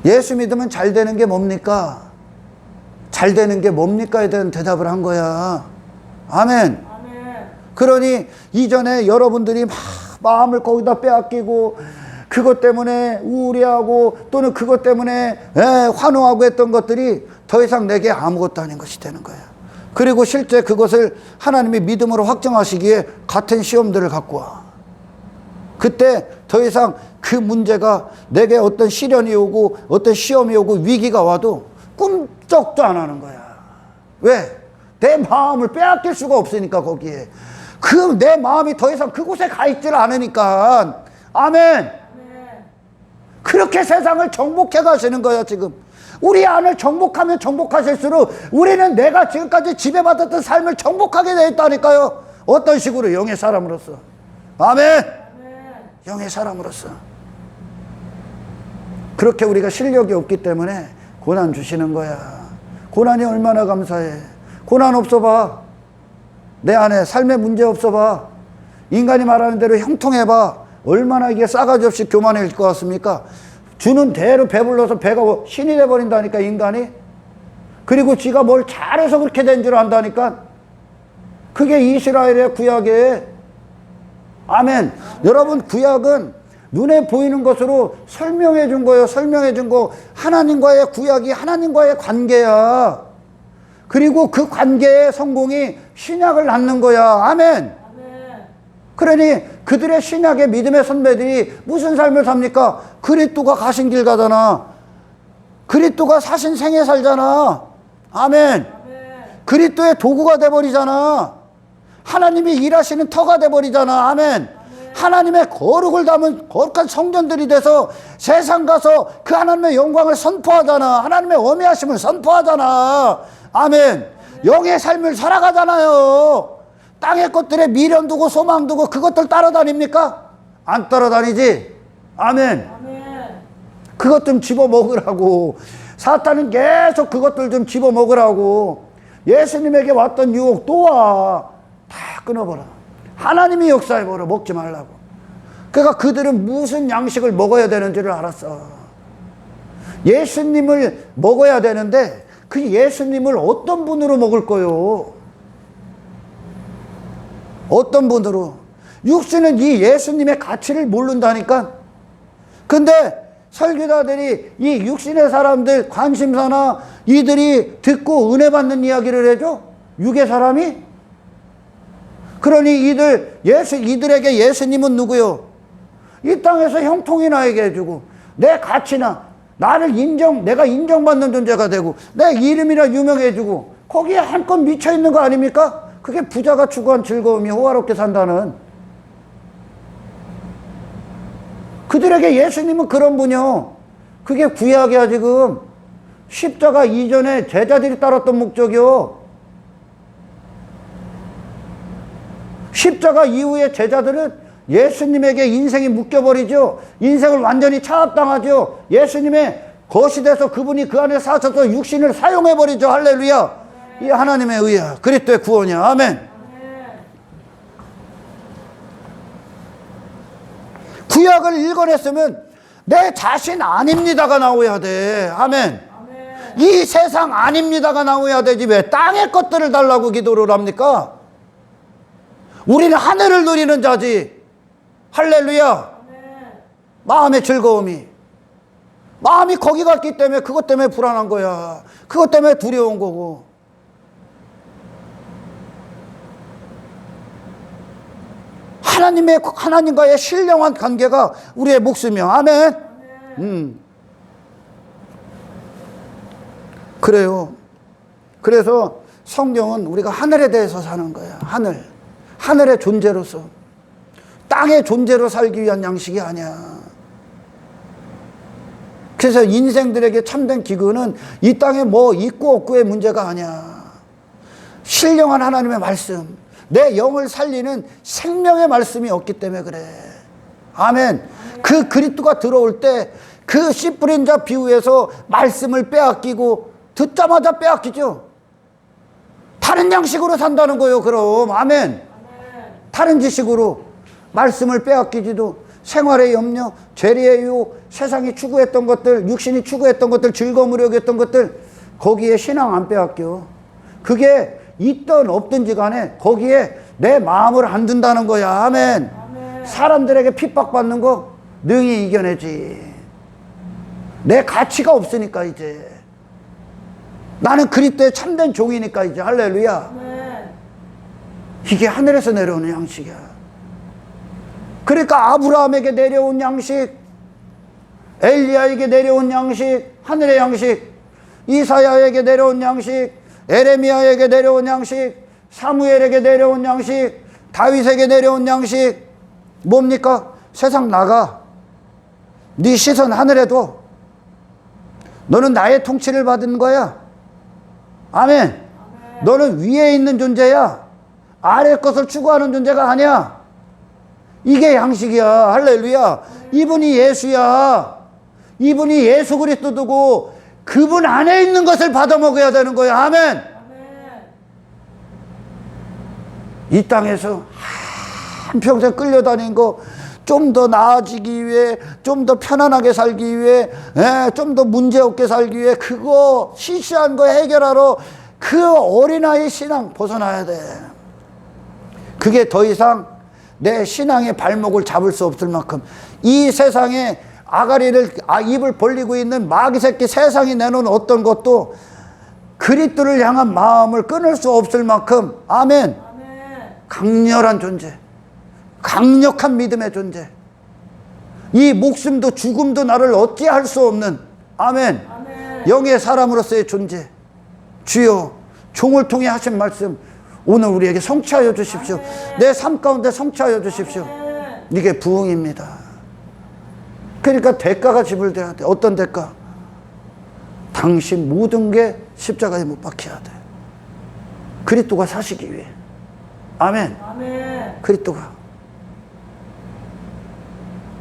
예수 믿으면 잘 되는 게 뭡니까? 잘 되는 게 뭡니까에 대한 대답을 한 거야. 아멘. 그러니 이전에 여러분들이 막 마음을 거기다 빼앗기고 그것 때문에 우울해하고 또는 그것 때문에 환호하고 했던 것들이 더 이상 내게 아무것도 아닌 것이 되는 거야. 그리고 실제 그것을 하나님이 믿음으로 확정하시기에 같은 시험들을 갖고 와. 그때 더 이상 그 문제가 내게 어떤 시련이 오고 어떤 시험이 오고 위기가 와도 꿈쩍도 안 하는 거야. 왜? 내 마음을 빼앗길 수가 없으니까 거기에. 내 마음이 더 이상 그곳에 가 있질 않으니까. 아멘. 그렇게 세상을 정복해 가시는 거야 지금. 우리 안을 정복하면 정복하실수록 우리는 내가 지금까지 지배받았던 삶을 정복하게 되어 있다니까요. 어떤 식으로? 영의 사람으로서. 아멘. 영의 사람으로서. 그렇게 우리가 실력이 없기 때문에 고난 주시는 거야. 고난이 얼마나 감사해. 고난 없어봐. 내 안에 삶에 문제 없어봐. 인간이 말하는 대로 형통해봐. 얼마나 이게 싸가지 없이 교만해질 것 같습니까? 주는 대로 배불러서 배가 신이 돼버린다니까 인간이. 그리고 지가 뭘 잘해서 그렇게 된 줄 안다니까. 그게 이스라엘의 구약이에요. 아멘. 여러분 구약은 눈에 보이는 것으로 설명해 준 거예요. 설명해 준 거. 하나님과의 구약이 하나님과의 관계야. 그리고 그 관계의 성공이 신약을 낳는 거야. 아멘. 그러니 그들의 신약의 믿음의 선배들이 무슨 삶을 삽니까? 그리스도가 가신 길 가잖아. 그리스도가 사신 생애 살잖아. 아멘. 그리스도의 도구가 돼버리잖아. 하나님이 일하시는 터가 돼버리잖아. 아멘. 하나님의 거룩을 담은 거룩한 성전들이 돼서 세상 가서 그 하나님의 영광을 선포하잖아. 하나님의 어미하심을 선포하잖아. 아멘. 영의 삶을 살아가잖아요. 땅의 것들에 미련 두고 소망 두고 그것들 따라다닙니까? 안 따라다니지. 아멘. 그것 좀 집어먹으라고. 사탄은 계속 그것들 좀 집어먹으라고. 예수님에게 왔던 유혹 또 와. 다 끊어버려. 하나님이 역사해버려. 먹지 말라고. 그러니까 그들은 무슨 양식을 먹어야 되는지를 알았어. 예수님을 먹어야 되는데 그 예수님을 어떤 분으로 먹을 거요? 어떤 분으로? 육신은 이 예수님의 가치를 모른다니까. 근데 설교자들이 이 육신의 사람들 관심사나 이들이 듣고 은혜 받는 이야기를 해줘? 육의 사람이? 그러니 이들에게 예수님은 누구요? 이 땅에서 형통이 나에게 해주고 내 가치나 나를 내가 인정받는 존재가 되고 내 이름이나 유명해주고 거기에 한껏 미쳐있는 거 아닙니까? 그게 부자가 추구한 즐거움이 호화롭게 산다는. 그들에게 예수님은 그런 분이요. 그게 구약이야 지금. 십자가 이전에 제자들이 따랐던 목적이요. 십자가 이후에 제자들은 예수님에게 인생이 묶여버리죠. 인생을 완전히 차압당하죠. 예수님의 것이 돼서 그분이 그 안에 사셔서 육신을 사용해버리죠. 할렐루야. 이 하나님의 의야. 그리스도의 구원이야. 아멘. 구약을 읽어냈으면 내 자신 아닙니다가 나오야 돼. 아멘. 이 세상 아닙니다가 나오야 되지 왜 땅의 것들을 달라고 기도를 합니까? 우리는 하늘을 누리는 자지. 할렐루야. 마음의 즐거움이. 마음이 거기 갔기 때문에 그것 때문에 불안한 거야. 그것 때문에 두려운 거고. 하나님과의 신령한 관계가 우리의 목숨이야. 아멘. 그래요. 그래서 성경은 우리가 하늘에 대해서 사는 거야. 하늘의 존재로서. 땅의 존재로 살기 위한 양식이 아니야. 그래서 인생들에게 참된 기근은 이 땅에 뭐 있고 없고의 문제가 아니야. 신령한 하나님의 말씀. 내 영을 살리는 생명의 말씀이 없기 때문에 그래. 아멘. 그 그리스도가 들어올 때 그 씨 뿌린 자 비유에서 말씀을 빼앗기고 듣자마자 빼앗기죠. 다른 양식으로 산다는 거예요. 그럼 아멘. 다른 지식으로 말씀을 빼앗기지도 생활의 염려, 죄리의 유혹, 세상이 추구했던 것들, 육신이 추구했던 것들, 즐거움을 여겼던 것들 거기에 신앙 안 빼앗겨. 그게 있든 없든지 간에 거기에 내 마음을 안 둔다는 거야. 아멘. 사람들에게 핍박받는 거 능히 이겨내지. 내 가치가 없으니까 이제. 나는 그리스도의 참된 종이니까 이제. 할렐루야. 이게 하늘에서 내려오는 양식이야. 그러니까 아브라함에게 내려온 양식, 엘리야에게 내려온 양식, 하늘의 양식, 이사야에게 내려온 양식, 에레미야에게 내려온 양식, 사무엘에게 내려온 양식, 다윗에게 내려온 양식 뭡니까? 세상 나가. 네 시선 하늘에 둬. 너는 나의 통치를 받은 거야. 아멘. 너는 위에 있는 존재야. 아래 것을 추구하는 존재가 아니야. 이게 양식이야. 할렐루야. 이분이 예수야. 이분이 예수 그리스도고 그분 안에 있는 것을 받아 먹어야 되는 거야. 아멘. 이 땅에서 한평생 끌려다닌 거 좀 더 나아지기 위해, 좀 더 편안하게 살기 위해, 좀 더 문제없게 살기 위해 그거 시시한 거 해결하러 그 어린아이 신앙 벗어나야 돼. 그게 더 이상 내 신앙의 발목을 잡을 수 없을 만큼 이 세상에 입을 벌리고 있는 마귀 새끼 세상이 내놓은 어떤 것도 그리스도를 향한 마음을 끊을 수 없을 만큼 아멘. 강렬한 존재, 강력한 믿음의 존재. 이 목숨도 죽음도 나를 어찌할 수 없는 아멘. 영의 사람으로서의 존재. 주여 종을 통해 하신 말씀 오늘 우리에게 성취하여 주십시오. 내 삶 가운데 성취하여 주십시오. 이게 부흥입니다. 그러니까 대가가 지불돼야 돼. 어떤 대가? 당신 모든 게 십자가에 못 박혀야 돼. 그리스도가 사시기 위해. 아멘. 그리스도가.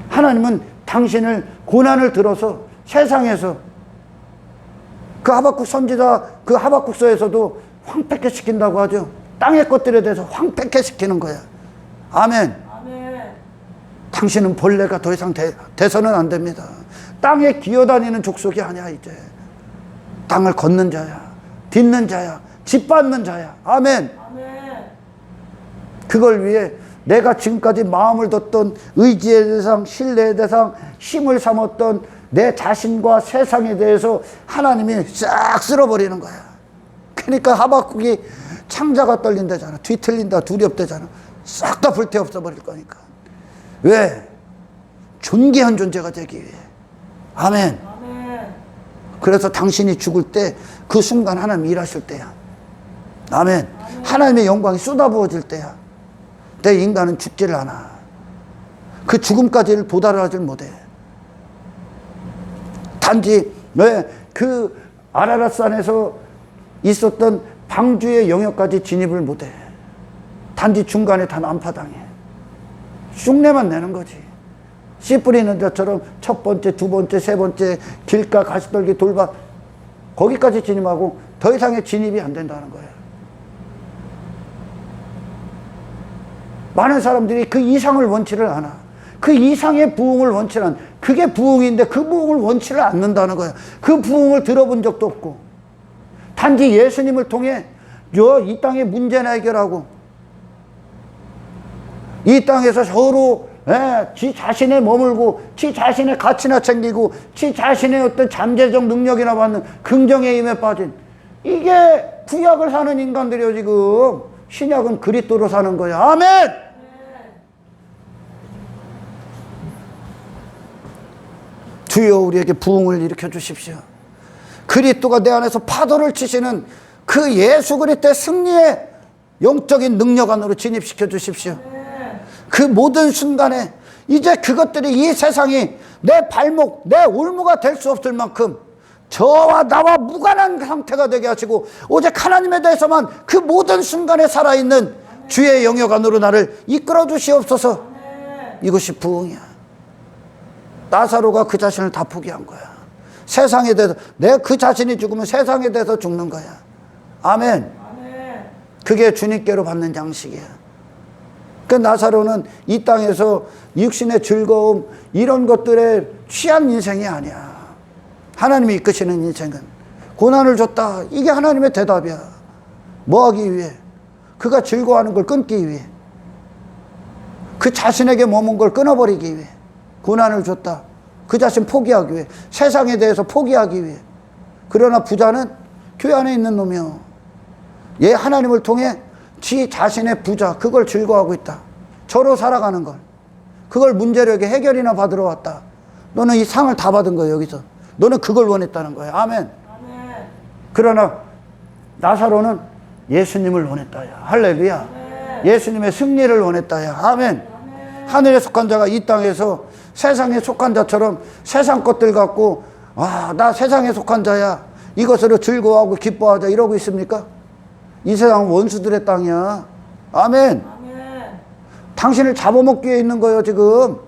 하나님은 당신을 고난을 들어서 세상에서 그 하박국 선지자 그 하박국서에서도 황폐케 시킨다고 하죠. 땅의 것들에 대해서 황폐케 시키는 거야. 아멘. 당신은 벌레가 더 이상 돼서는 안 됩니다. 땅에 기어다니는 족속이 아니야. 이제 땅을 걷는 자야, 딛는 자야, 짓밟는 자야. 아멘. 그걸 위해 내가 지금까지 마음을 뒀던 의지의 대상, 신뢰의 대상, 힘을 삼았던 내 자신과 세상에 대해서 하나님이 싹 쓸어버리는 거야. 그러니까 하박국이 창자가 떨린다잖아. 뒤틀린다, 두렵다잖아. 싹 다 불태웠어 버릴 거니까. 왜? 존귀한 존재가 되기 위해. 아멘. 그래서 당신이 죽을 때 그 순간 하나님 일하실 때야. 아멘. 하나님의 영광이 쏟아부어질 때야. 내 인간은 죽지를 않아. 그 죽음까지를 도달하지 못해. 단지 왜 그 아라랏산에서 있었던 방주의 영역까지 진입을 못해. 단지 중간에 단 안파당해. 쑥내만 내는 거지. 씨 뿌리는 자처럼 첫 번째, 두 번째, 세 번째 길가 가시떨기 돌밭 거기까지 진입하고 더 이상의 진입이 안 된다는 거예요. 많은 사람들이 그 이상을 원치를 않아. 그 이상의 부흥을 원치를 않아. 그게 부흥인데 그 부흥을 원치를 않는다는 거야. 그 부흥을 들어본 적도 없고 단지 예수님을 통해 이 땅의 문제나 해결하고 이 땅에서 서로 지 자신에 머물고 지 자신의 가치나 챙기고 지 자신의 어떤 잠재적 능력이나 받는 긍정의 힘에 빠진 이게 구약을 사는 인간들이요. 지금 신약은 그리스도로 사는 거야. 아멘. 주여 우리에게 부흥을 일으켜 주십시오. 그리스도가 내 안에서 파도를 치시는 그 예수 그리스도의 승리의 영적인 능력 안으로 진입시켜 주십시오. 그 모든 순간에 이제 그것들이 이 세상이 내 발목, 내 올무가 될 수 없을 만큼 저와 나와 무관한 상태가 되게 하시고 오직 하나님에 대해서만 그 모든 순간에 살아있는 주의 영역 안으로 나를 이끌어 주시옵소서. 이것이 부흥이야. 나사로가 그 자신을 다 포기한 거야. 세상에 대해서 내가 그 자신이 죽으면 세상에 대해서 죽는 거야. 아멘. 그게 주님께로 받는 양식이야. 그 나사로는 이 땅에서 육신의 즐거움 이런 것들에 취한 인생이 아니야. 하나님이 이끄시는 인생은 고난을 줬다. 이게 하나님의 대답이야. 뭐 하기 위해? 그가 즐거워하는 걸 끊기 위해. 그 자신에게 머문 걸 끊어버리기 위해. 고난을 줬다. 그 자신 포기하기 위해. 세상에 대해서 포기하기 위해. 그러나 부자는 교회 안에 있는 놈이요. 얘 하나님을 통해 지 자신의 부자 그걸 즐거워하고 있다. 저로 살아가는 걸. 그걸 문제로 여기 해결이나 받으러 왔다. 너는 이 상을 다 받은 거예요. 여기서. 너는 그걸 원했다는 거예요. 아멘. 그러나 나사로는 예수님을 원했다야. 할렐루야. 예수님의 승리를 원했다야. 아멘. 하늘에 속한 자가 이 땅에서 세상에 속한 자처럼 세상 것들 갖고 나 세상에 속한 자야. 이것으로 즐거워하고 기뻐하자 이러고 있습니까? 이 세상은 원수들의 땅이야. 아멘. 당신을 잡아먹기 위해 있는 거예요. 지금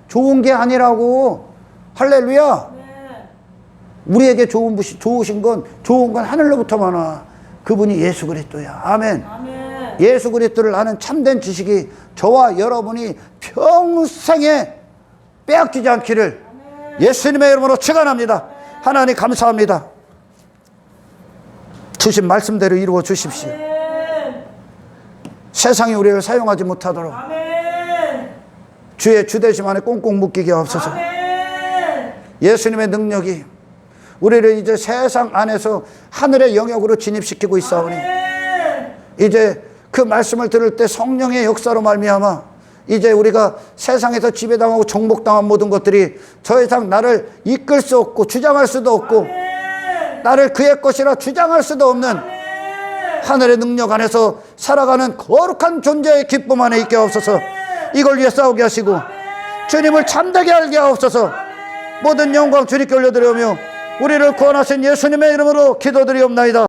좋은 게 아니라고. 할렐루야. 우리에게 좋으신 건 좋은 건 하늘로부터만 와. 그분이 예수 그리스도야. 아멘. 예수 그리스도를 아는 참된 지식이 저와 여러분이 평생에 빼앗기지 않기를 예수님의 이름으로 축원합니다. 하나님 감사합니다. 주신 말씀대로 이루어 주십시오. 세상이 우리를 사용하지 못하도록 주의 주대심 안에 꽁꽁 묶이게 하옵소서. 예수님의 능력이 우리를 이제 세상 안에서 하늘의 영역으로 진입시키고 있사오니 이제 그 말씀을 들을 때 성령의 역사로 말미암아 이제 우리가 세상에서 지배당하고 정복당한 모든 것들이 더 이상 나를 이끌 수 없고 주장할 수도 없고 나를 그의 것이라 주장할 수도 없는 하늘의 능력 안에서 살아가는 거룩한 존재의 기쁨 안에 있게 하옵소서. 이걸 위해 싸우게 하시고 주님을 참되게 알게 하옵소서. 모든 영광 주님께 올려드리오며 우리를 구원하신 예수님의 이름으로 기도드리옵나이다.